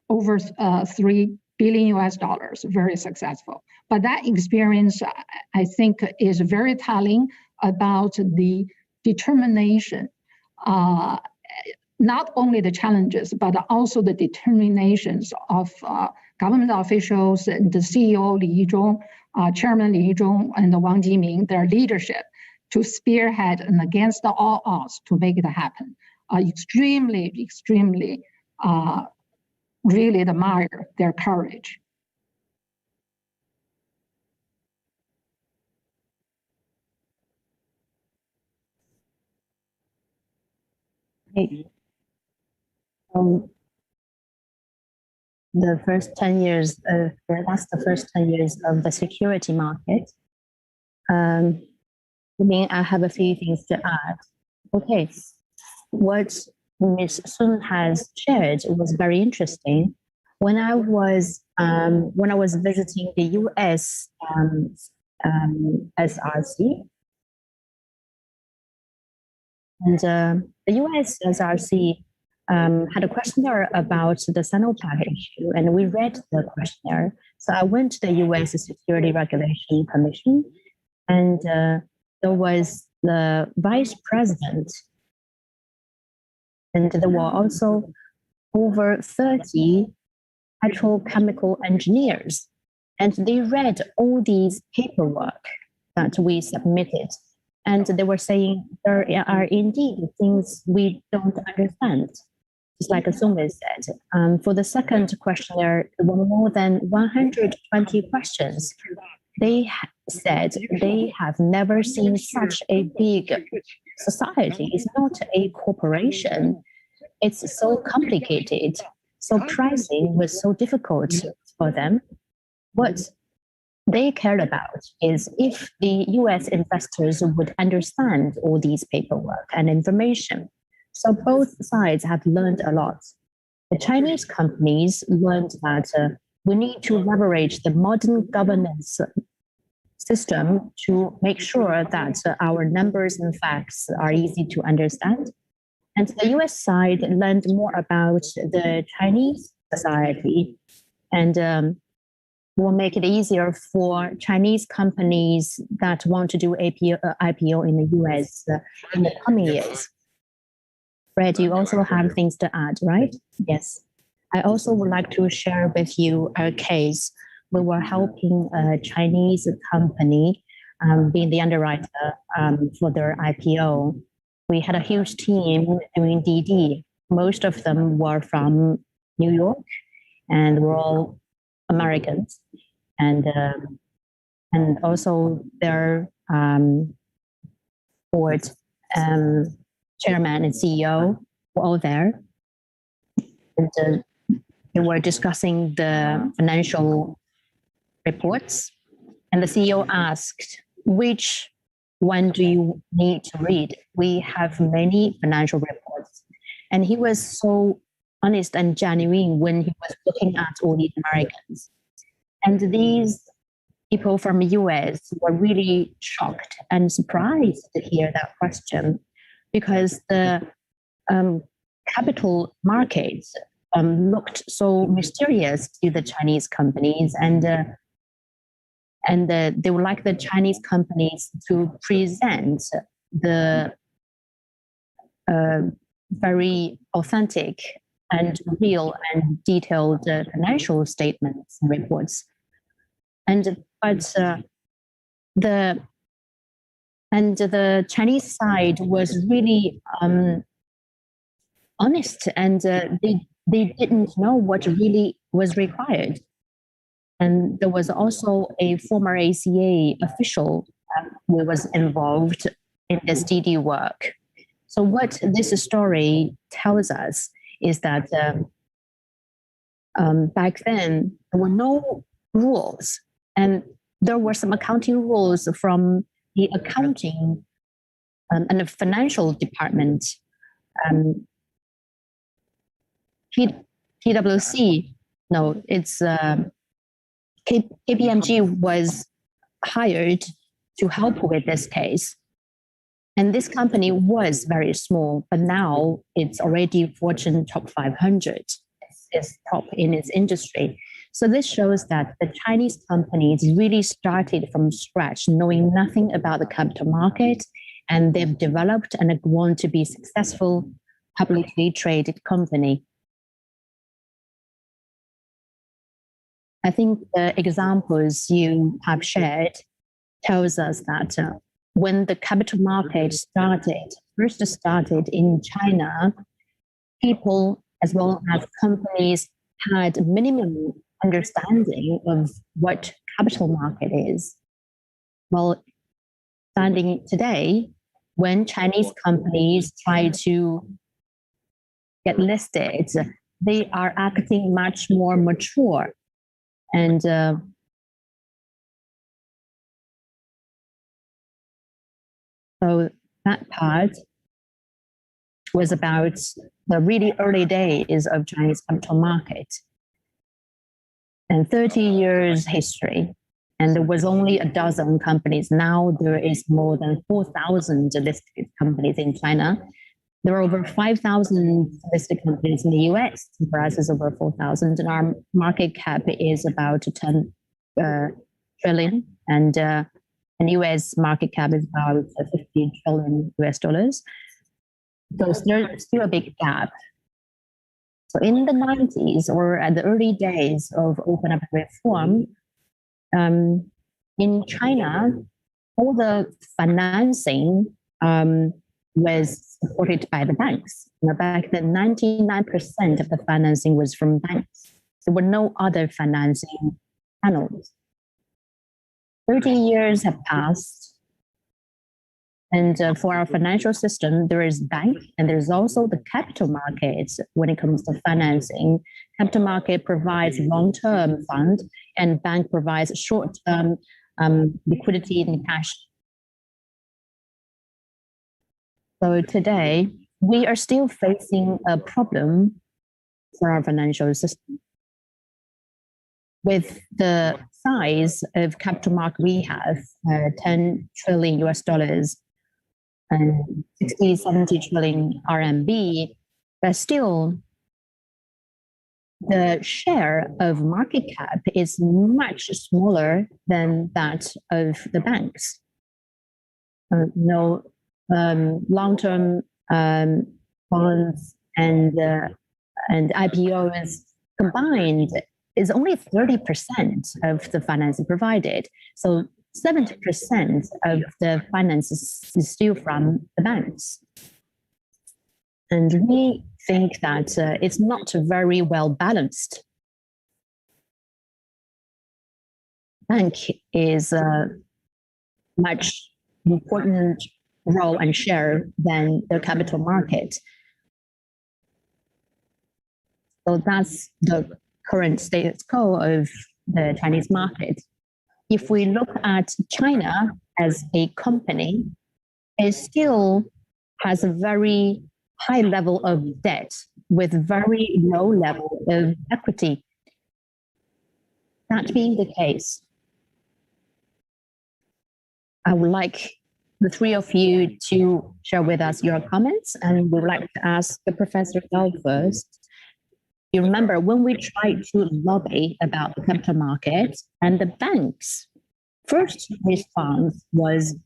over $3 billion US, very successful. But that experience, I think, is very telling about the determination, not only the challenges, but also the determinations of government officials and the CEO Li Yizhong, Chairman Li Yizhong, and Wang Jiming, their leadership to spearhead and against all odds to make it happen. Extremely really admire their courage. The first 10 years, that's the first 10 years of the security market. I mean, I have a few things to add. Okay, what Ms. Sun has shared was very interesting. When I was visiting the US SRC, and the US SRC had a questionnaire about the Sinopec issue, and we read the questionnaire. So I went to the US Security Regulation Commission, and there was the vice president, and there were also over 30 petrochemical engineers, and they read all these paperwork that we submitted, and they were saying there are indeed things we don't understand. Just like Sungwei said, for the second questionnaire, there were more than 120 questions. They said they have never seen such a big society. It's not a corporation. It's so complicated. So pricing was so difficult for them. What they cared about is if the US investors would understand all these paperwork and information. So both sides have learned a lot. The Chinese companies learned that we need to leverage the modern governance system to make sure that our numbers and facts are easy to understand. And the US side learned more about the Chinese society and will make it easier for Chinese companies that want to do IPO in the US in the coming years. Fred, you also have things to add, right? Yes. I also would like to share with you our case. We were helping a Chinese company being the underwriter for their IPO. We had a huge team doing DD. Most of them were from New York and were all Americans. And also their board chairman and CEO were all there. And they were discussing the financial reports. And the CEO asked, which one do you need to read? We have many financial reports. And he was so honest and genuine when he was looking at all these Americans. And these people from the US were really shocked and surprised to hear that question because the capital markets looked so mysterious to the Chinese companies, and And they would like the Chinese companies to present the very authentic and real and detailed financial statements and reports. But the Chinese side was really honest, and they didn't know what really was required. And there was also a former ACA official who was involved in this DD work. So what this story tells us is that back then there were no rules, and there were some accounting rules from the accounting and the financial department. PwC, no, it's KPMG was hired to help with this case. And this company was very small, but now it's already Fortune top 500. It's top in its industry. So this shows that the Chinese companies really started from scratch, knowing nothing about the capital market, and they've developed and have grown to be successful publicly traded company. I think the examples you have shared tells us that when the capital market first started in China, people as well as companies had minimum understanding of what capital market is. Well, standing today, when Chinese companies try to get listed, they are acting much more mature. And so that part was about the really early days of Chinese capital market and 30 years history. And there was only a dozen companies. Now there is more than 4,000 listed companies in China. There are over 5,000 listed companies in the US. For us, is over 4,000, and our market cap is about 10 trillion, and US market cap is about 50 trillion US dollars. So there's still a big gap. So in the 90s, or at the early days of open up reform, in China, all the financing was supported by the banks. Back then, 99% of the financing was from banks. There were no other financing channels. 30 years have passed. And for our financial system, there is bank and there's also the capital markets when it comes to financing. Capital market provides long-term fund and bank provides short-term liquidity in cash. So today, we are still facing a problem for our financial system. With the size of capital market we have, 10 trillion US dollars and 60, 70 trillion RMB, but still the share of market cap is much smaller than that of the banks. Long-term bonds and IPOs combined is only 30% of the financing provided. So 70% of the finances is still from the banks. And we think that it's not very well balanced. Bank is a much important role and share than the capital market. So that's the current status quo of the Chinese market. If we look at China as a company, it still has a very high level of debt with very low level of equity. That being the case, I would like the three of you to share with us your comments, and we would like to ask the Professor Gao first. You remember when we tried to lobby about the capital market and the banks first response was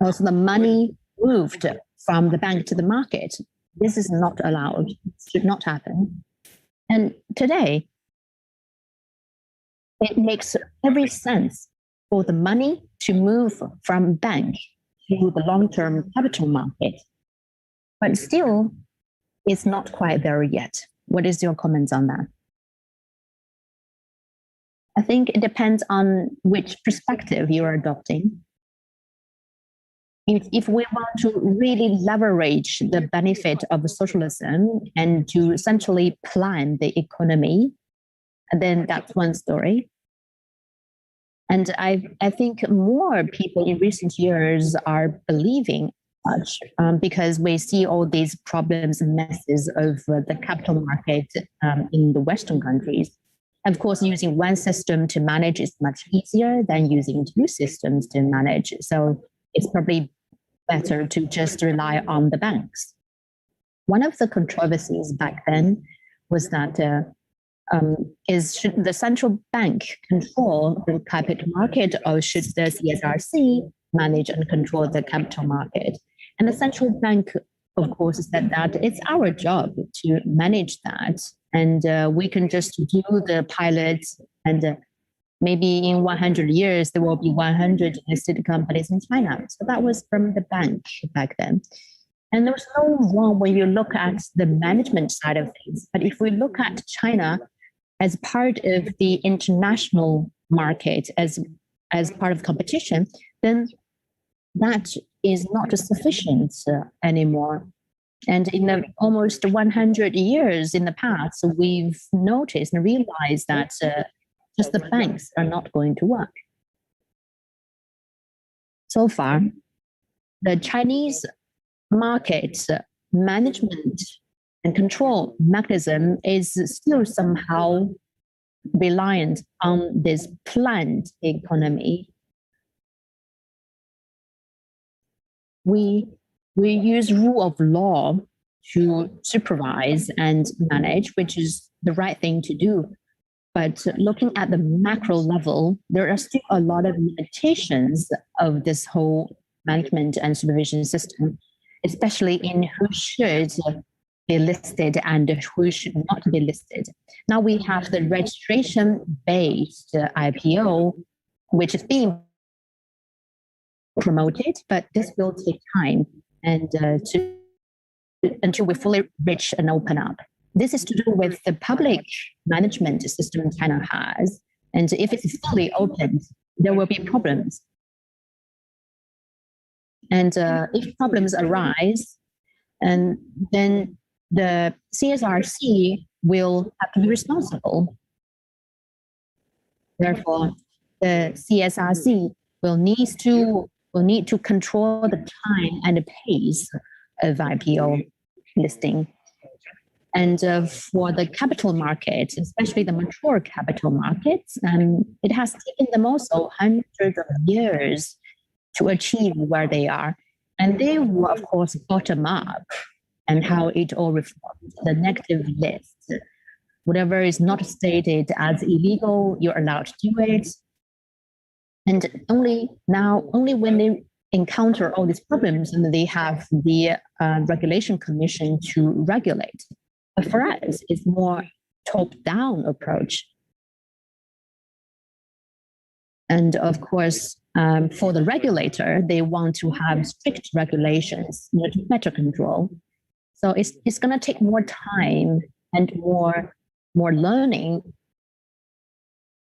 also the money moved from the bank to the market. This is not allowed, should not happen. And today, it makes every sense for the money to move from bank to the long-term capital market. But still, it's not quite there yet. What is your comments on that? I think it depends on which perspective you are adopting. If we want to really leverage the benefit of socialism and to centrally plan the economy, then that's one story. And I think more people in recent years are believing such because we see all these problems and messes of the capital market in the Western countries. Of course, using one system to manage is much easier than using two systems to manage. So it's probably better to just rely on the banks. One of the controversies back then was that should the central bank control the capital market, or should the CSRC manage and control the capital market? And the central bank, of course, said that it's our job to manage that, and we can just do the pilots, and maybe in 100 years, there will be 100 listed companies in China. So that was from the bank back then. And there was no wrong when you look at the management side of things. But if we look at China as part of the international market, as part of competition, then that is not sufficient anymore. And in the almost 100 years in the past, we've noticed and realized that just the banks are not going to work. So far, the Chinese market management and control mechanism is still somehow reliant on this planned economy. We use rule of law to supervise and manage, which is the right thing to do. But looking at the macro level, there are still a lot of limitations of this whole management and supervision system, especially in who should be listed and who should not be listed. Now we have the registration-based IPO, which is being promoted, but this will take time and until we fully reach and open up. This is to do with the public management system China has. And if it's fully opened, there will be problems. And if problems arise, and then the CSRC will have to be responsible. Therefore, the CSRC will need to control the time and the pace of IPO listing. And for the capital market, especially the mature capital markets, it has taken them also hundreds of years to achieve where they are. And they will, of course, bottom up and how it all reforms. The negative list, whatever is not stated as illegal, you're allowed to do it. And only when they encounter all these problems, and they have the regulation commission to regulate. But for us, it's more top-down approach. And of course, for the regulator, they want to have strict regulations to better control. So it's going to take more time and more learning.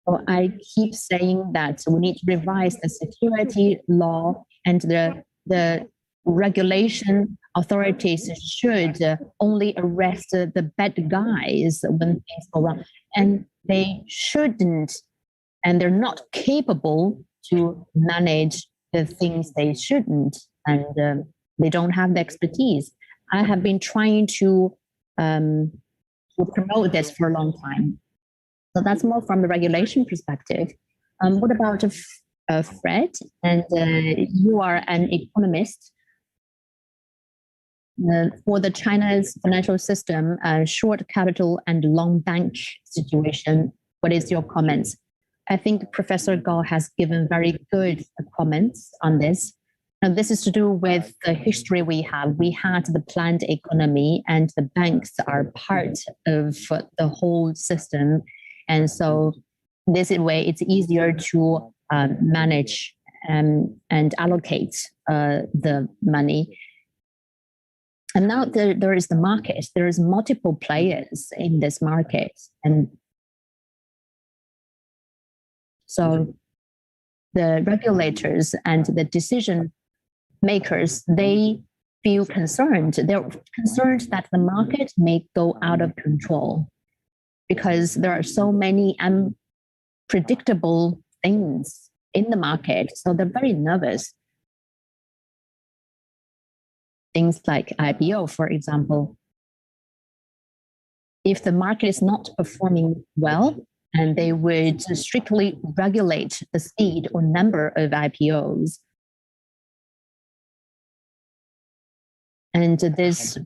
So I keep saying that we need to revise the security law, and the regulation authorities should only arrest the bad guys when things go wrong. And they shouldn't, and they're not capable to manage the things they shouldn't, and they don't have the expertise. I have been trying to promote this for a long time. So that's more from the regulation perspective. What about Fred? And you are an economist. For the China's financial system, short capital and long bank situation, what is your comments? I think Professor Gao has given very good comments on this. And this is to do with the history we have. We had the planned economy, and the banks are part of the whole system. And so this way, it's easier to manage and allocate the money. And now there is the market. There is multiple players in this market. And so the regulators and the decision makers, they feel concerned. They're concerned that the market may go out of control because there are so many unpredictable things in the market. So they're very nervous. Things like IPO, for example. If the market is not performing well, and they would strictly regulate the speed or number of IPOs. And this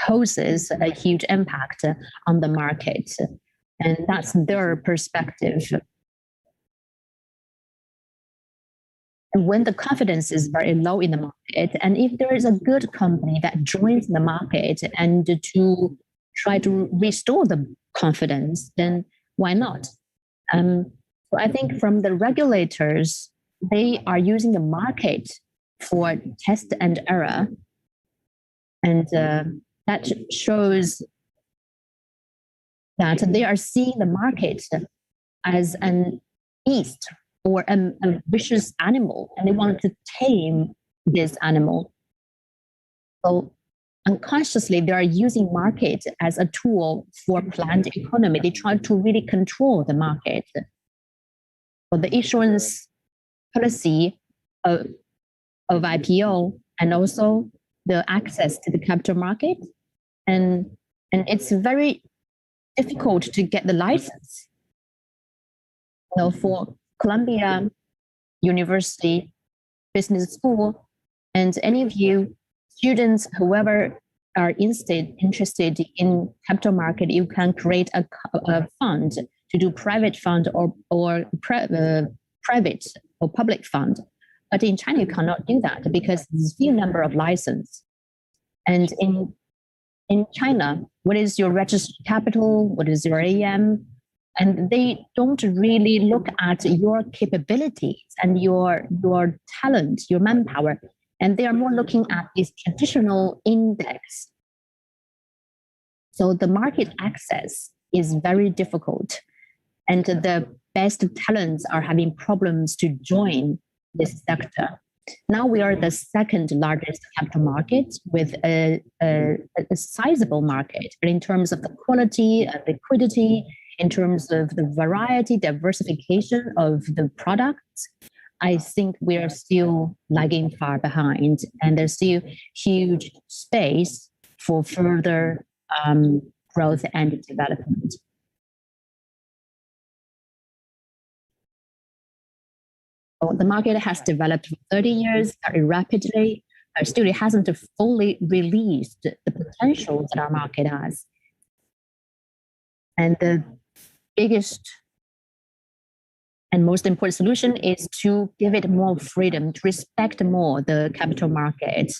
poses a huge impact on the market. And that's their perspective. And when the confidence is very low in the market, and if there is a good company that joins the market and to try to restore the confidence, then why not? So I think from the regulators, they are using the market for test and error. And that shows that they are seeing the market as an beast or a vicious animal, and they want to tame this animal. So unconsciously, they are using market as a tool for planned economy. They try to really control the market. So the issuance policy of IPO and also the access to the capital market. And it's very difficult to get the license. You know, for Columbia University Business School, and any of you students, whoever are interested in capital market, you can create a fund to do private fund or private or public fund. But in China, you cannot do that because there's few number of license. And in China, what is your registered capital? What is your AM? And they don't really look at your capabilities and your talent, your manpower. And they are more looking at this traditional index. So the market access is very difficult. And the best talents are having problems to join this sector. Now we are the second largest capital market with a sizable market, but in terms of the quality and liquidity, in terms of the variety, diversification of the products, I think we are still lagging far behind, and there's still huge space for further growth and development. So the market has developed for 30 years very rapidly. Still, it hasn't fully released the potential that our market has. And the biggest and most important solution is to give it more freedom, to respect more the capital market,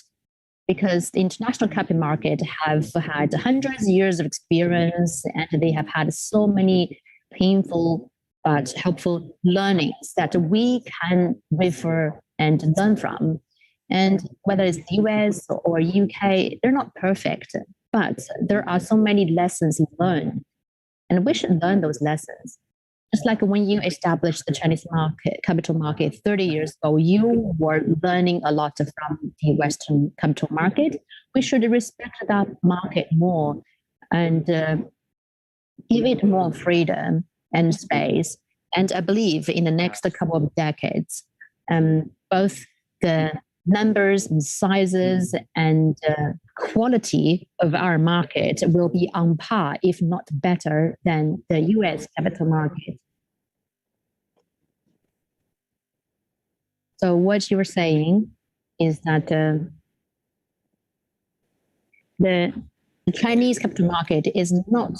because the international capital market have had hundreds of years of experience, and they have had so many painful but helpful learnings that we can refer and learn from. And whether it's the US or UK, they're not perfect, but there are so many lessons learned, and we should learn those lessons. Just like when you established the Chinese market, capital market 30 years ago, you were learning a lot from the Western capital market. We should respect that market more and give it more freedom and space. And I believe in the next couple of decades, both the numbers and sizes and quality of our market will be on par, if not better, than the US capital market. So what you're saying is that the Chinese capital market is not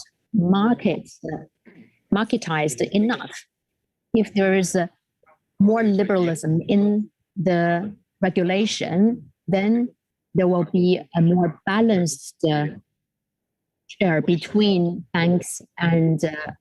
marketized enough. if there is more liberalism in the regulation, then there will be a more balanced share between banks and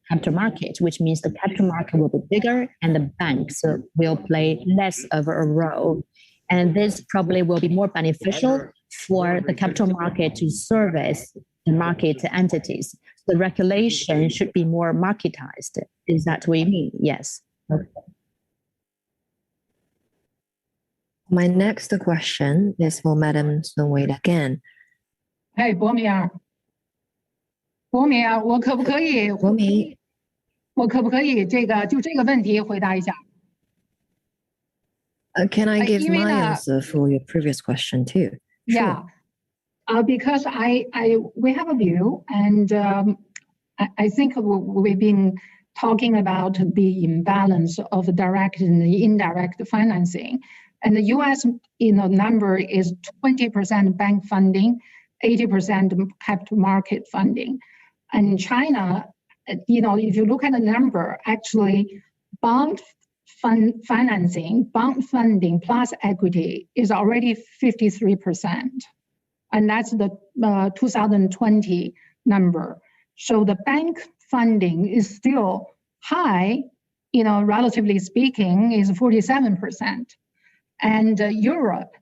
capital market, which means the capital market will be bigger and the banks will play less of a role. And this probably will be more beneficial for the capital market to service the market entities. The regulation should be more marketized. Is that what you mean? Yes. Okay. My next question is for Madam Sun Wei again. Hey, 博米尔，我可不可以就这个问题回答一下？ Can I give 因为呢 my answer for your previous question too? Yeah, because we have a view, and I think we've been talking about the imbalance of direct and indirect financing, and the U.S. number is 20% bank funding, 80% capital market funding, and in China, if you look at the number, actually, bond funding plus equity is already 53%. And that's the 2020 number. So the bank funding is still high, relatively speaking, is 47%. And Europe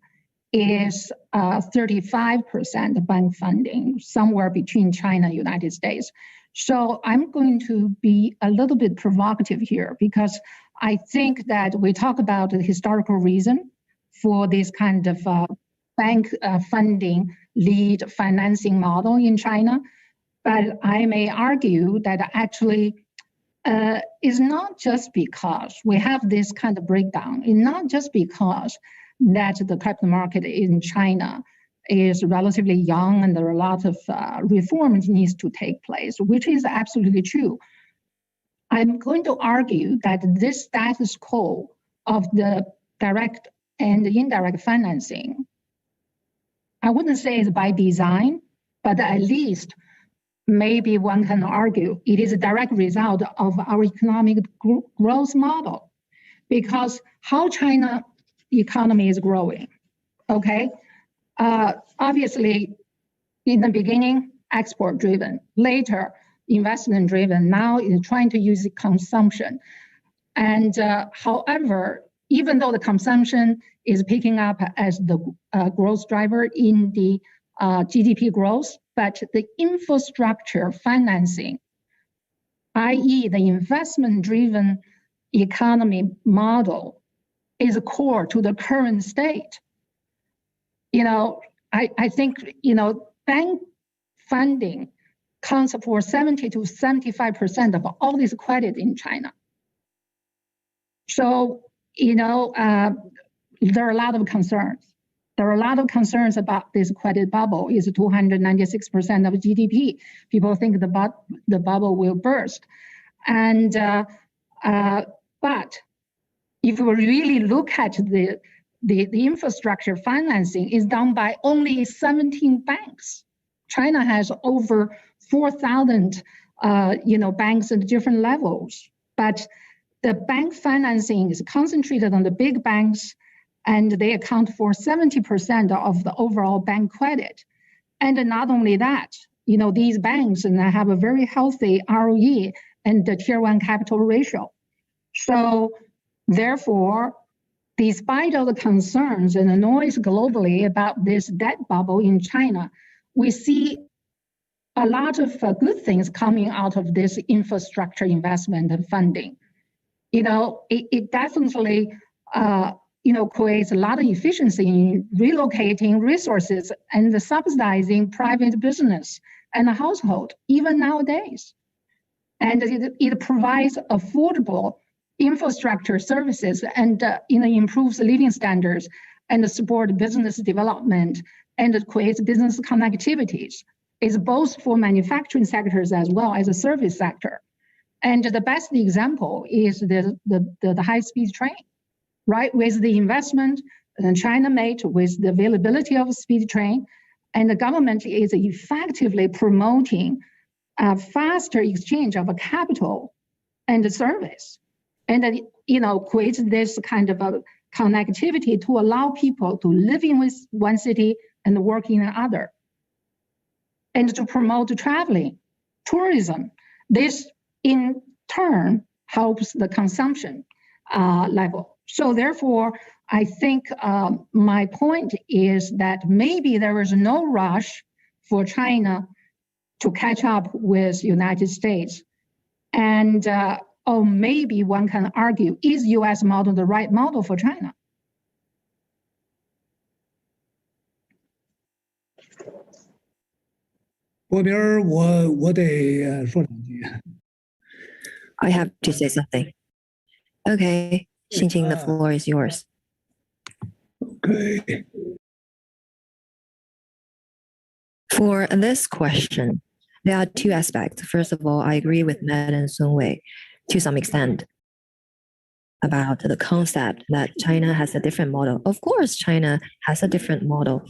is 35% bank funding, somewhere between China and United States. So I'm going to be a little bit provocative here because I think that we talk about the historical reason for this kind of bank funding lead financing model in China. But I may argue that actually it's not just because we have this kind of breakdown. It's not just because that the capital market in China is relatively young and there are a lot of reforms needs to take place, which is absolutely true. I'm going to argue that this status quo of the direct and indirect financing, I wouldn't say it's by design, but at least maybe one can argue it is a direct result of our economic growth model, because how China economy is growing, okay? Obviously, in the beginning, export driven, later investment driven, now is trying to use consumption. And however, even though the consumption is picking up as the growth driver in the GDP growth, but the infrastructure financing, i.e. the investment driven economy model, is core to the current state. I think, bank funding accounts for 70 to 75% of all this credit in China. So, there are a lot of concerns. There are a lot of concerns about this credit bubble. It's 296% of GDP. People think the bubble will burst. And, but if we really look at the infrastructure financing is done by only 17 banks. China has over 4,000, banks at different levels, but the bank financing is concentrated on the big banks, and they account for 70% of the overall bank credit. And not only that, these banks have a very healthy ROE and the Tier 1 capital ratio. So therefore, despite all the concerns and the noise globally about this debt bubble in China, we see a lot of good things coming out of this infrastructure investment and funding. It definitely, creates a lot of efficiency in relocating resources and subsidizing private business and the household, even nowadays. And it provides affordable infrastructure services and improves living standards and support business development and it creates business connectivities. It's both for manufacturing sectors as well as a service sector. And the best example is the high-speed train, right? With the investment China made with the availability of a speed train, and the government is effectively promoting a faster exchange of a capital and a service. and create this kind of a connectivity to allow people to live in one city and work in another, and to promote traveling, tourism. This in turn helps the consumption level. So therefore, I think my point is that maybe there is no rush for China to catch up with United States. And or maybe one can argue, is US model the right model for China? I have to say something. Okay, Xiqing, the floor is yours. Okay. For this question, there are two aspects. First of all, I agree with Matt and Sun Wei to some extent about the concept that China has a different model. Of course, China has a different model,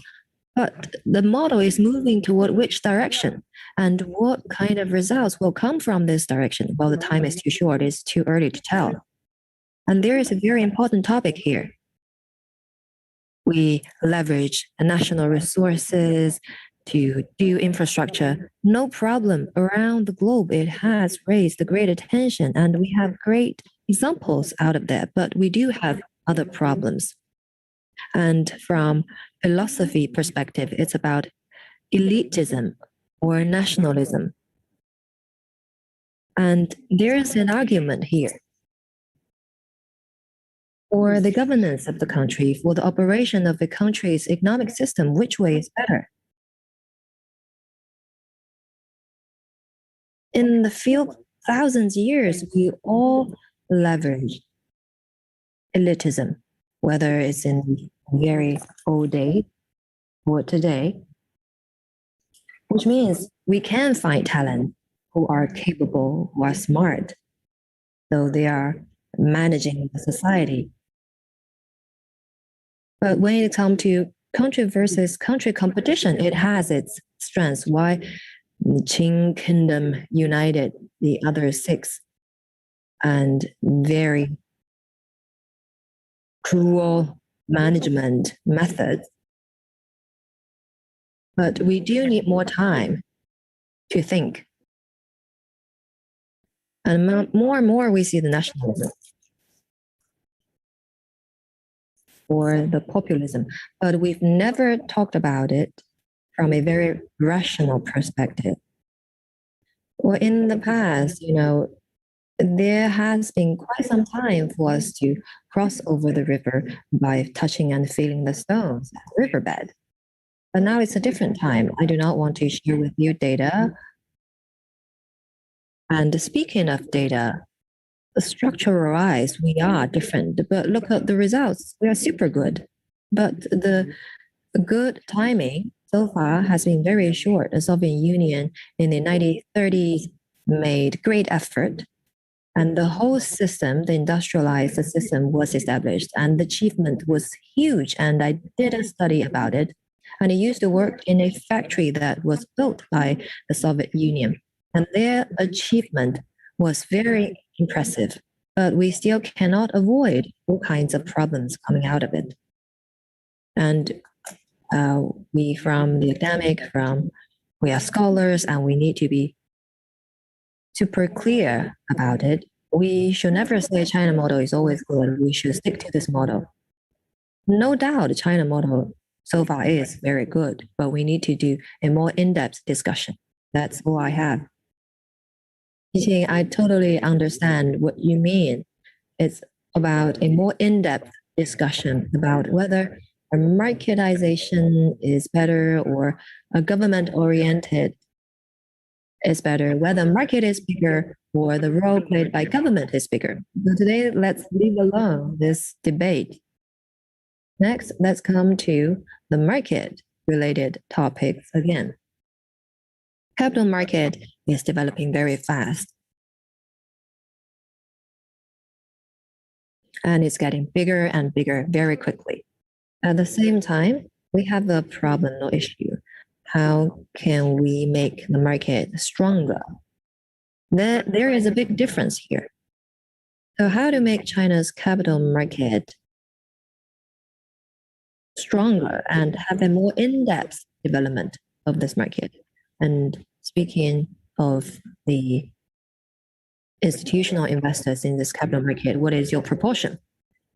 but the model is moving toward which direction and what kind of results will come from this direction? Well, the time is too short, it's too early to tell. And there is a very important topic here. We leverage national resources to do infrastructure. No problem. Around the globe, it has raised great attention, and we have great examples out of that, but we do have other problems. And from philosophy perspective, it's about elitism or nationalism. And there is an argument here. For the governance of the country, for the operation of the country's economic system, which way is better? In the few thousands years, we all leverage elitism, whether it's in very old days or today, which means we can find talent who are capable, who are smart, though they are managing the society. But when it comes to country versus country competition, it has its strengths. Why Qing Kingdom united the other six and very cruel management methods. But we do need more time to think. And more and more we see the nationalism or the populism, but we've never talked about it from a very rational perspective. Well, in the past, there has been quite some time for us to cross over the river by touching and feeling the stones at the riverbed. But now it's a different time. I do not want to share with you data. And speaking of data, structure-wise, we are different, but look at the results. We are super good. But the good timing so far has been very short. The Soviet Union in the 1930s made great effort, and the whole system, the industrialized system, was established, and the achievement was huge. And I did a study about it, and I used to work in a factory that was built by the Soviet Union, and their achievement was very impressive, but we still cannot avoid all kinds of problems coming out of it. And we from the academic, we are scholars, and we need to be super clear about it. We should never say China model is always good. We should stick to this model. No doubt the China model so far is very good, but we need to do a more in-depth discussion. That's all I have. I totally understand what you mean. It's about a more in-depth discussion about whether a marketization is better or a government-oriented is better, whether market is bigger or the role played by government is bigger. So today, let's leave alone this debate. Next, let's come to the market-related topics again. Capital market is developing very fast. And it's getting bigger and bigger very quickly. At the same time, we have a problem, no issue. How can we make the market stronger? There is a big difference here. So how to make China's capital market stronger and have a more in-depth development of this market? And speaking of the institutional investors in this capital market, what is your proportion?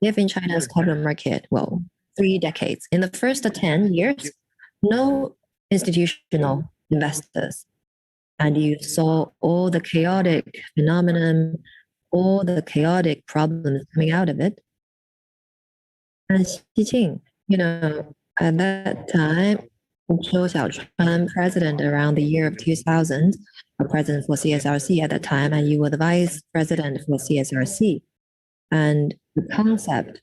If in China's capital market, well, 3 decades, in the first 10 years, no institutional investors, and you saw all the chaotic phenomenon, all the chaotic problems coming out of it. And Xiqing, at that time, Zhou Xiaochuan, president around the year of 2000, a president for CSRC at that time, and you were the vice president for CSRC. And the concept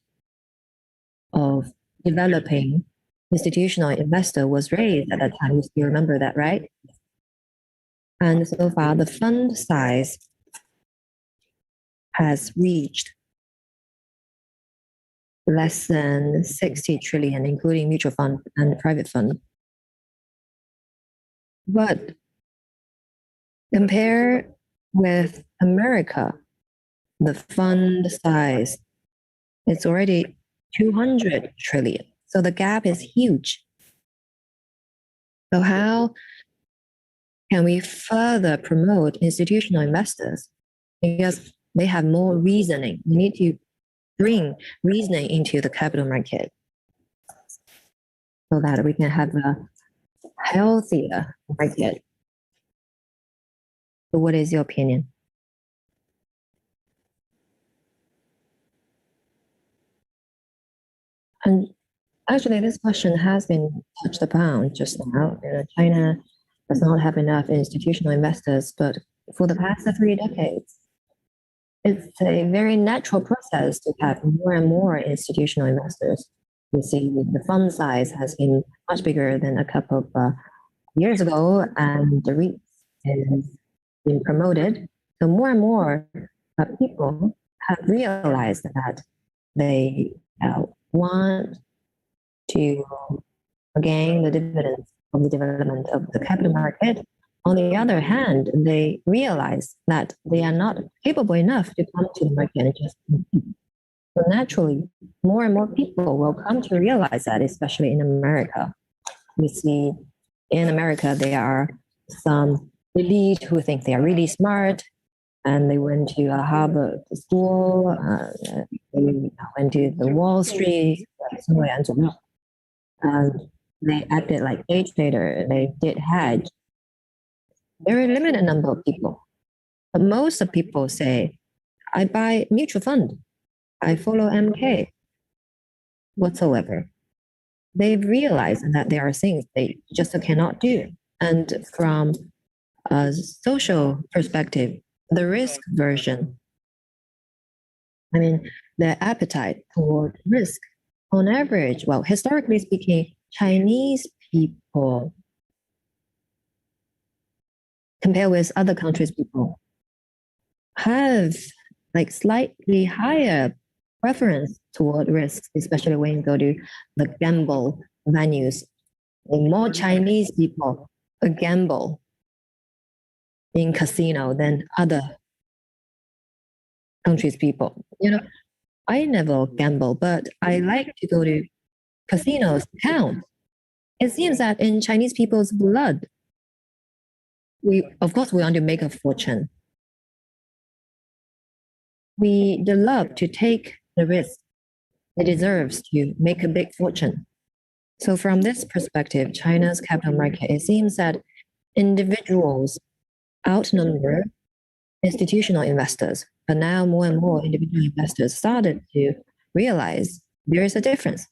of developing institutional investor was raised at that time. You still remember that, right? And so far, the fund size has reached less than 60 trillion, including mutual fund and private fund. But compare with America, the fund size, it's already 200 trillion. So the gap is huge. So how can we further promote institutional investors? Because they have more reasoning. We need to bring reasoning into the capital market so that we can have a healthier market. So what is your opinion? And actually, this question has been touched upon just now. China does not have enough institutional investors, but for the past 3 decades, it's a very natural process to have more and more institutional investors. You see, the fund size has been much bigger than a couple of years ago, and the REIT is being promoted. So more and more people have realized that they want to gain the dividends of the development of the capital market. On the other hand, they realize that they are not capable enough to come to the market and just compete. So naturally, more and more people will come to realize that, especially in America. We see in America, there are some elite who think they are really smart, and they went to a Harvard school, they went to the Wall Street, and they acted like day trader, they did hedge. Very limited number of people. But most of people say, I buy mutual fund, I follow MK whatsoever. They've realized that there are things they just cannot do. And from a social perspective, the risk version, the appetite toward risk, on average, well, historically speaking, Chinese people, compared with other countries' people, have like slightly higher preference toward risk, especially when you go to the gamble venues. More Chinese people gamble in casino than other countries' people. I never gamble, but I like to go to casinos to count. It seems that in Chinese people's blood, of course, we want to make a fortune. We love to take the risk it deserves to make a big fortune. So from this perspective, China's capital market, it seems that individuals outnumber institutional investors, but now more and more individual investors started to realize there is a difference.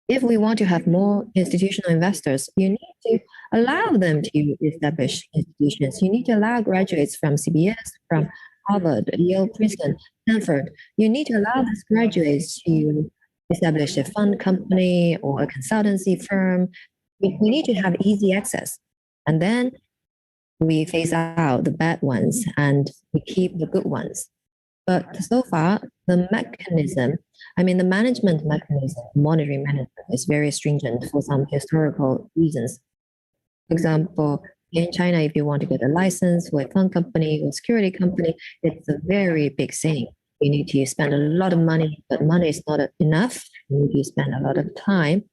If we want to have more institutional investors, you need to allow them to establish institutions. You need to allow graduates from CBS, from Harvard, Yale, Princeton, Stanford. You need to allow these graduates to establish a fund company or a consultancy firm. We need to have easy access. And then we phase out the bad ones and we keep the good ones. But so far, the mechanism, the management mechanism, monetary management is very stringent for some historical reasons. For example, In China, if you want to get a license for a fund company or security company, it's a very big thing. You need to spend a lot of money, but money is not enough. You need to spend a lot of time.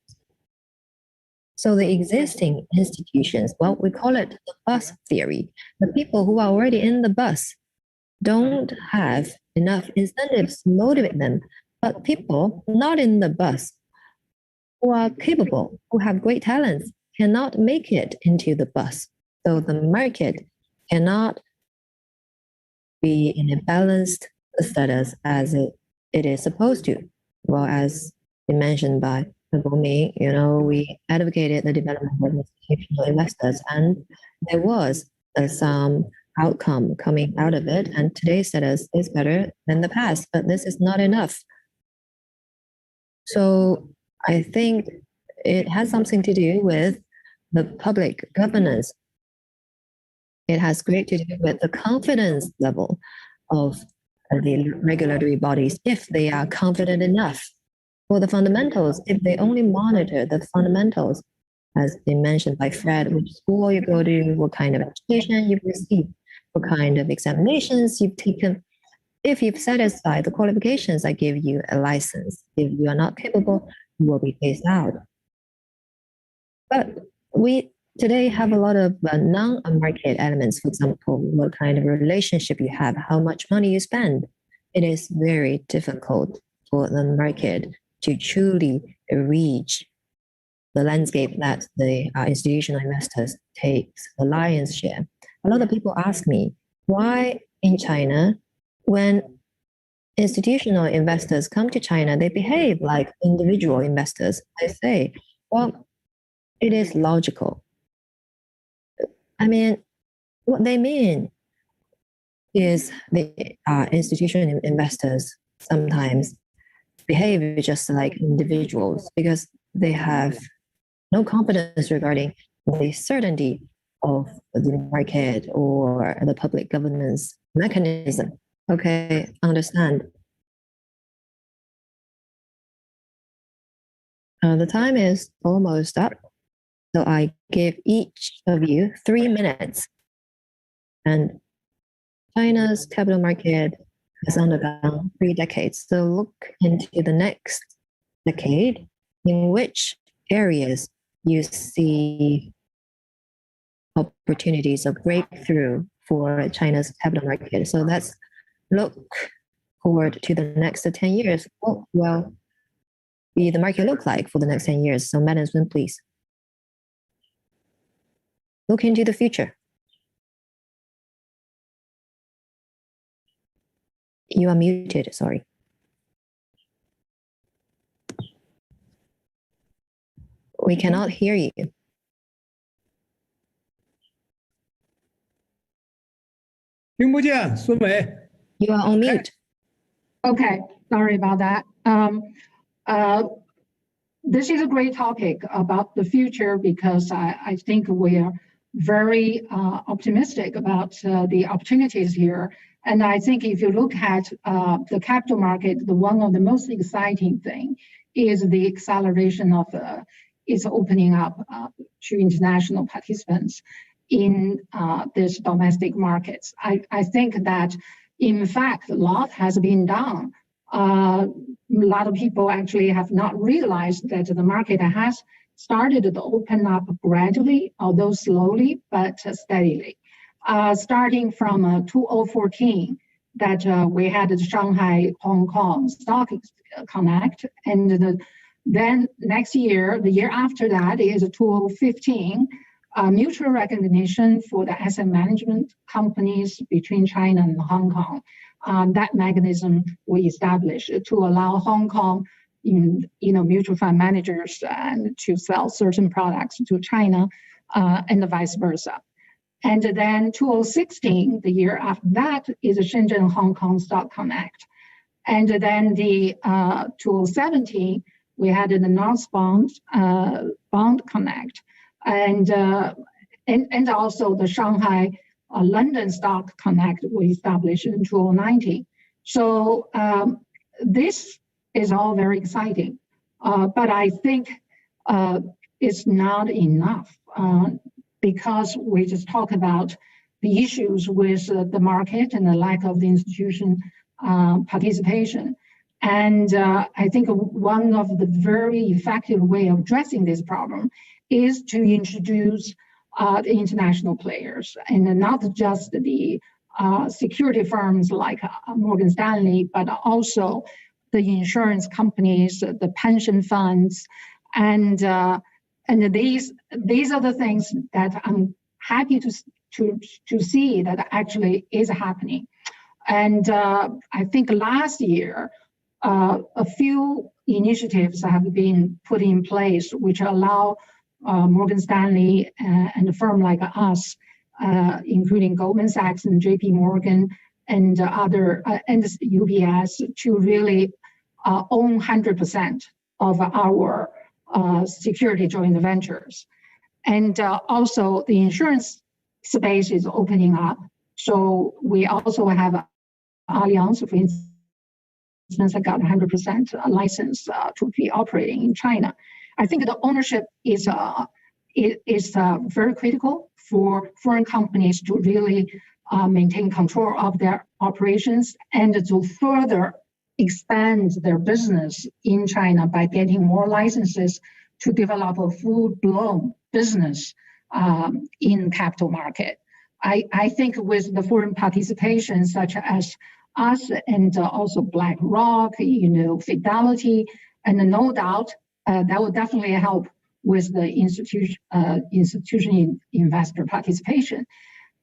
So the existing institutions, well, we call it the bus theory. The people who are already in the bus don't have enough incentives to motivate them. But people not in the bus who are capable, who have great talents, cannot make it into the bus. So the market cannot be in a balanced status as it is supposed to. Well, as mentioned by Boming, we advocated the development of institutional investors, and there was some outcome coming out of it, and today's status is better than the past, but this is not enough. So I think it has something to do with the public governance. It has great to do with the confidence level of the regulatory bodies, if they are confident enough. For the fundamentals, if they only monitor the fundamentals, as they mentioned by Fred, which school you go to, what kind of education you've received, what kind of examinations you've taken. If you've satisfied the qualifications, I give you a license. If you are not capable, you will be phased out. But we today have a lot of non-market elements. For example, what kind of relationship you have, how much money you spend. It is very difficult for the market to truly reach the landscape that the institutional investors takes the lion's share. A lot of people ask me, why in China, when institutional investors come to China, they behave like individual investors? I say, well, it is logical. I mean, what they mean is the institutional investors sometimes behave just like individuals because they have no confidence regarding the certainty of the market or the public governance mechanism. Okay, understand. The time is almost up. So I give each of you 3 minutes. And China's capital market has undergone 3 decades. So look into the next decade, in which areas you see opportunities of breakthrough for China's capital market. So let's look forward to the next 10 years. What will the market look like for the next 10 years? So management, please. Look into the future. You are muted, sorry. We cannot hear you. You are on mute. Okay, sorry about that. This is a great topic about the future because I think we are very optimistic about the opportunities here. And I think if you look at the capital market, one of the most exciting thing is the acceleration of its opening up to international participants in this domestic markets. I think that, in fact, a lot has been done. A lot of people actually have not realized that the market has started to open up gradually, although slowly, but steadily. Starting from 2014, that we had the Shanghai Hong Kong Stock Connect, and then next year, the year after that is 2015, mutual recognition for the asset management companies between China and Hong Kong. That mechanism we established to allow Hong Kong mutual fund managers and to sell certain products to China and vice versa. And then 2016, the year after that, is Shenzhen Hong Kong Stock Connect. And then the 2017, we had the non-bond bond connect, and also the Shanghai London Stock Connect we established in 2019. So this is all very exciting, but I think it's not enough. because we just talk about the issues with the market and the lack of the institution participation. And I think one of the very effective way of addressing this problem is to introduce the international players, and not just the security firms like Morgan Stanley, but also the insurance companies, the pension funds, and these are the things that I'm happy to see that actually is happening. And I think last year, a few initiatives have been put in place which allow Morgan Stanley and a firm like us, including Goldman Sachs and JP Morgan and other and UBS, to really own 100% of our security joint ventures. And also the insurance space is opening up. So we also have Allianz, for instance, that got 100% license to be operating in China. I think the ownership is very critical for foreign companies to really maintain control of their operations and to further expand their business in China by getting more licenses to develop a full-blown business in capital market. I think with the foreign participation, such as us and also BlackRock, Fidelity, and no doubt that will definitely help with the institution investor participation.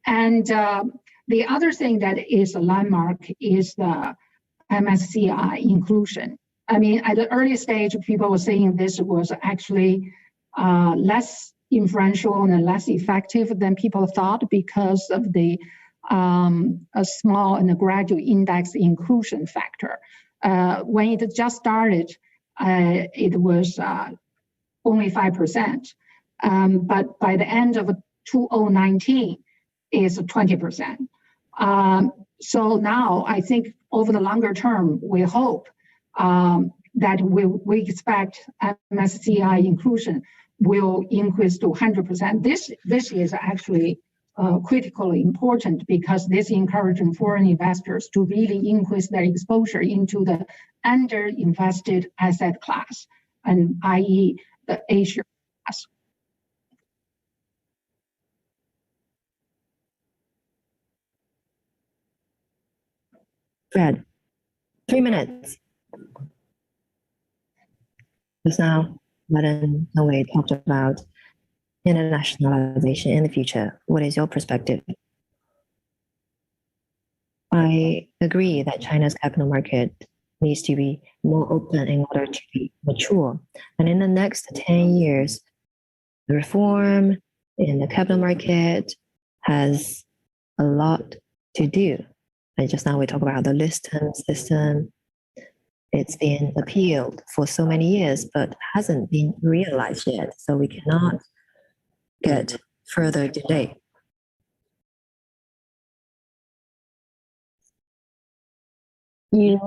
And the other thing that is a landmark is the Msci Inclusion. I mean, at the early stage, people were saying this was actually less influential and less effective than people thought because of the a small and a gradual index inclusion factor. When it just started, it was only 5%, but by the end of 2019, it's 20%. So now I think over the longer term, we hope that we expect Msci Inclusion will increase to 100%. This is actually critically important because this encourages foreign investors to really increase their exposure into the under-invested asset class, and i.e. the A-share class. Fred, 3 minutes. Just now, Madam Wei talked about internationalization in the future. What is your perspective? I agree that China's capital market needs to be more open in order to be mature. And in the next 10 years, the reform in the capital market has a lot to do. And just now we talk about the listing system. It's been appealed for so many years, but hasn't been realized yet. So we cannot get further delay. You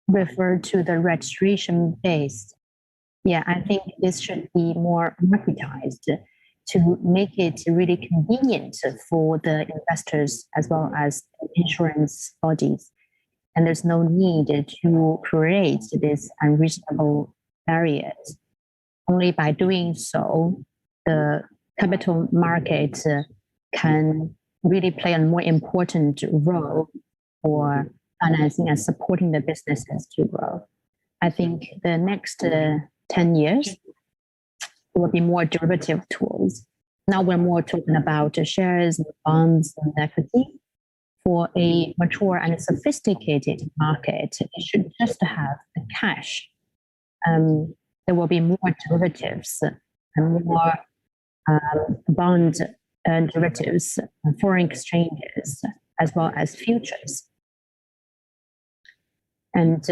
refer to the registration base. Yeah, I think this should be more marketized to make it really convenient for the investors as well as insurance bodies. And there's no need to create these unreasonable barriers. Only by doing so, the capital market can really play a more important role for financing and supporting the businesses to grow. I think the next 10 years will be more derivative tools. Now we're more talking about shares, and bonds, and equity. For a mature and sophisticated market, it should just have the cash. There will be more derivatives and more bond derivatives, foreign exchanges, as well as futures. And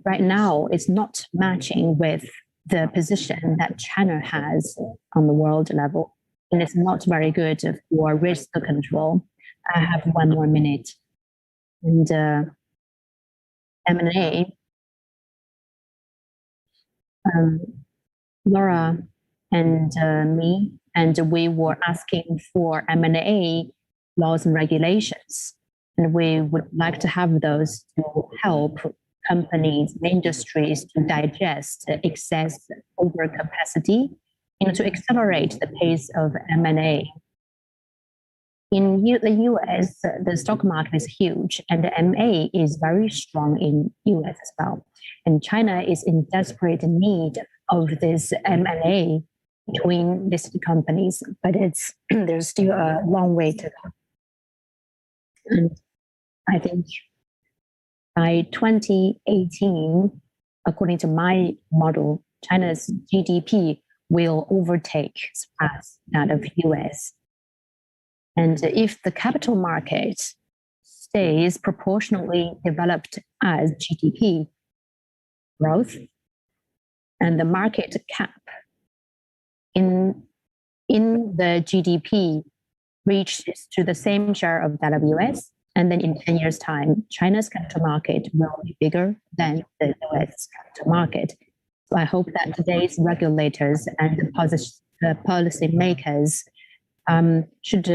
right now, it's not matching with the position that China has on the world level. And it's not very good for risk control. I have 1 more minute. And M&A, Laura and me and we were asking for M&A laws and regulations. And we would like to have those to help companies and industries to digest excess overcapacity, to accelerate the pace of M&A. In the US, the stock market is huge, and the M&A is very strong in US as well. And China is in desperate need of this M&A between listed companies, but there's still a long way to go. And I think by 2018, according to my model, China's GDP will surpass that of US. And if the capital market stays proportionally developed as GDP growth, and the market cap in the GDP reaches to the same share of that of US, and then in 10 years' time, China's capital market will be bigger than the US capital market. So I hope that today's regulators and the policy makers should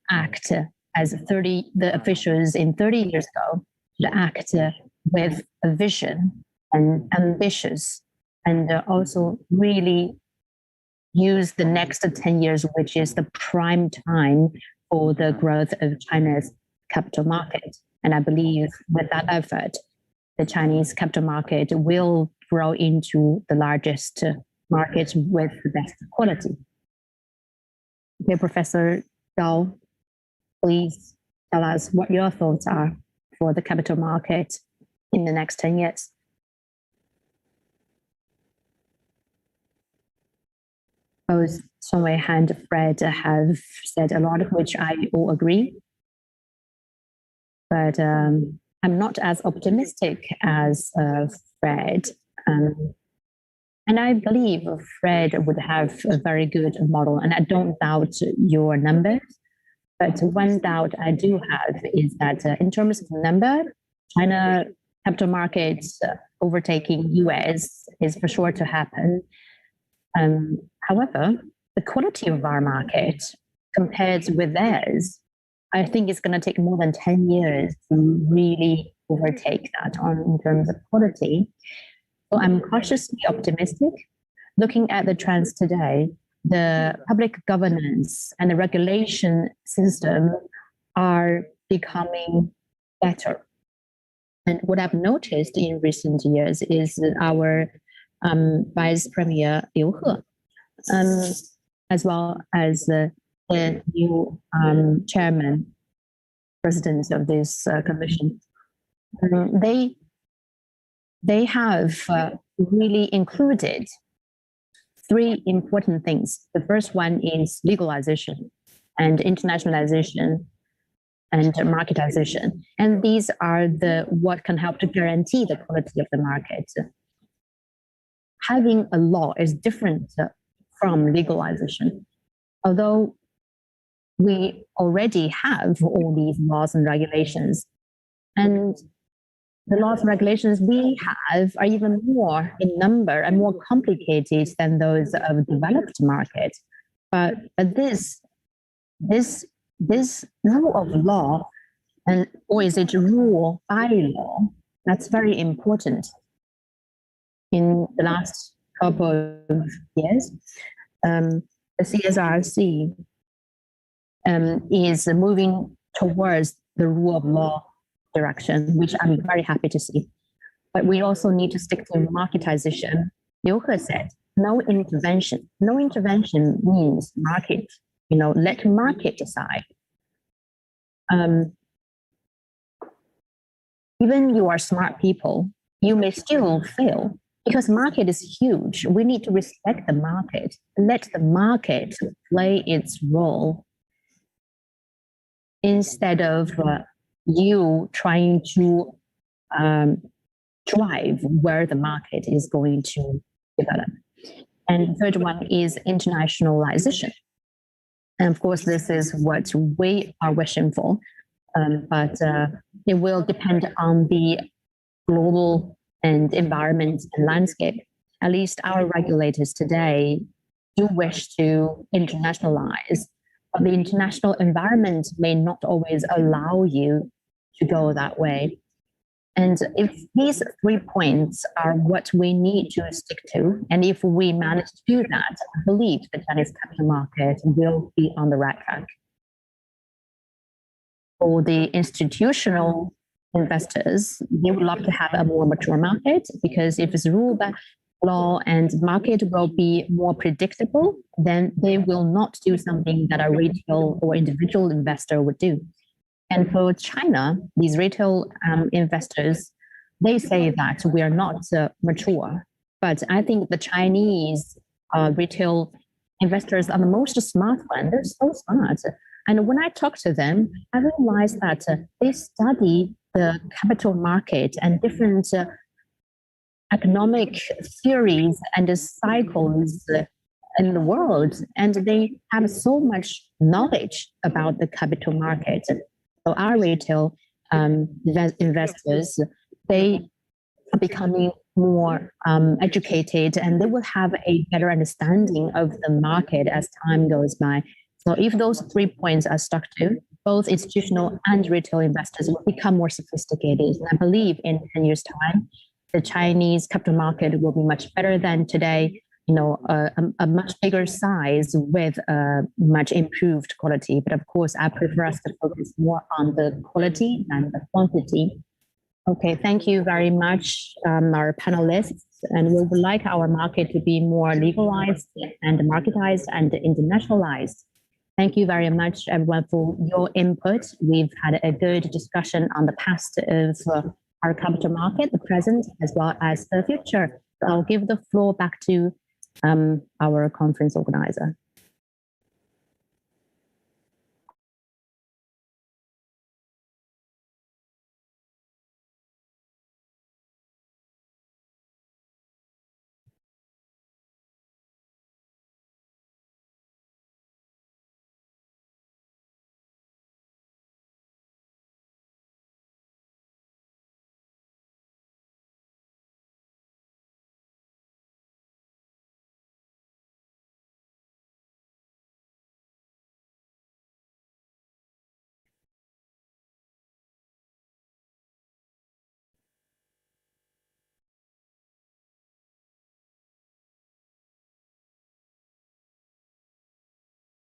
act as the officials in 30 years ago, should act with a vision and ambitious, and also really use the next 10 years, which is the prime time for the growth of China's capital market. And I believe with that effort, the Chinese capital market will grow into the largest market with the best quality. Okay, Professor Gao, please tell us what your thoughts are for the capital market in the next 10 years. Both Song Wei and Fred have said a lot, of which I all agree. But I'm not as optimistic as Fred. And I believe Fred would have a very good model, and I don't doubt your numbers. But one doubt I do have is that in terms of number, China capital markets overtaking US is for sure to happen. However, the quality of our market compared with theirs, I think it's going to take more than 10 years to really overtake that in terms of quality. So I'm cautiously optimistic. Looking at the trends today, the public governance and the regulation system are becoming better. And what I've noticed in recent years is our Vice Premier Liu He, as well as the new chairman, president of this commission, they have really included three important things. The first one is legalization and internationalization and marketization. And these are what can help to guarantee the quality of the market. Having a law is different from legalization. Although we already have all these laws and regulations, and the laws and regulations we have are even more in number and more complicated than those of developed markets. But this rule of law, or is it rule by law? That's very important. In the last couple of years, the CSRC is moving towards the rule of law direction, which I'm very happy to see. But we also need to stick to marketization. Liu He said, no intervention. No intervention means market, let market decide. Even you are smart people, you may still fail because market is huge. We need to respect the market, let the market play its role instead of you trying to drive where the market is going to develop. And the third one is internationalization. And of course, this is what we are wishing for, but it will depend on the global and environment and landscape. At least our regulators today do wish to internationalize, but the international environment may not always allow you to go that way. And if these 3 points are what we need to stick to, and if we manage to do that, I believe the Chinese capital market will be on the right track. For the institutional investors, they would love to have a more mature market, because if it's ruled by law and market will be more predictable, then they will not do something that a retail or individual investor would do. And for China, these retail investors, they say that we are not mature. But I think the Chinese retail investors are the most smart ones. They're so smart. And when I talk to them, I realize that they study the capital market and different economic theories and the cycles in the world. And they have so much knowledge about the capital market. So our retail investors, they are becoming more educated, and they will have a better understanding of the market as time goes by. So if those 3 points are stuck to, both institutional and retail investors will become more sophisticated. And I believe in 10 years' time, the Chinese capital market will be much better than today, a much bigger size with a much improved quality. But of course, I prefer us to focus more on the quality than the quantity. Okay, thank you very much, our panelists. And we would like our market to be more legalized and marketized and internationalized. Thank you very much, everyone, for your input. We've had a good discussion on the past of our capital market, the present, as well as the future. I'll give the floor back to our conference organizer.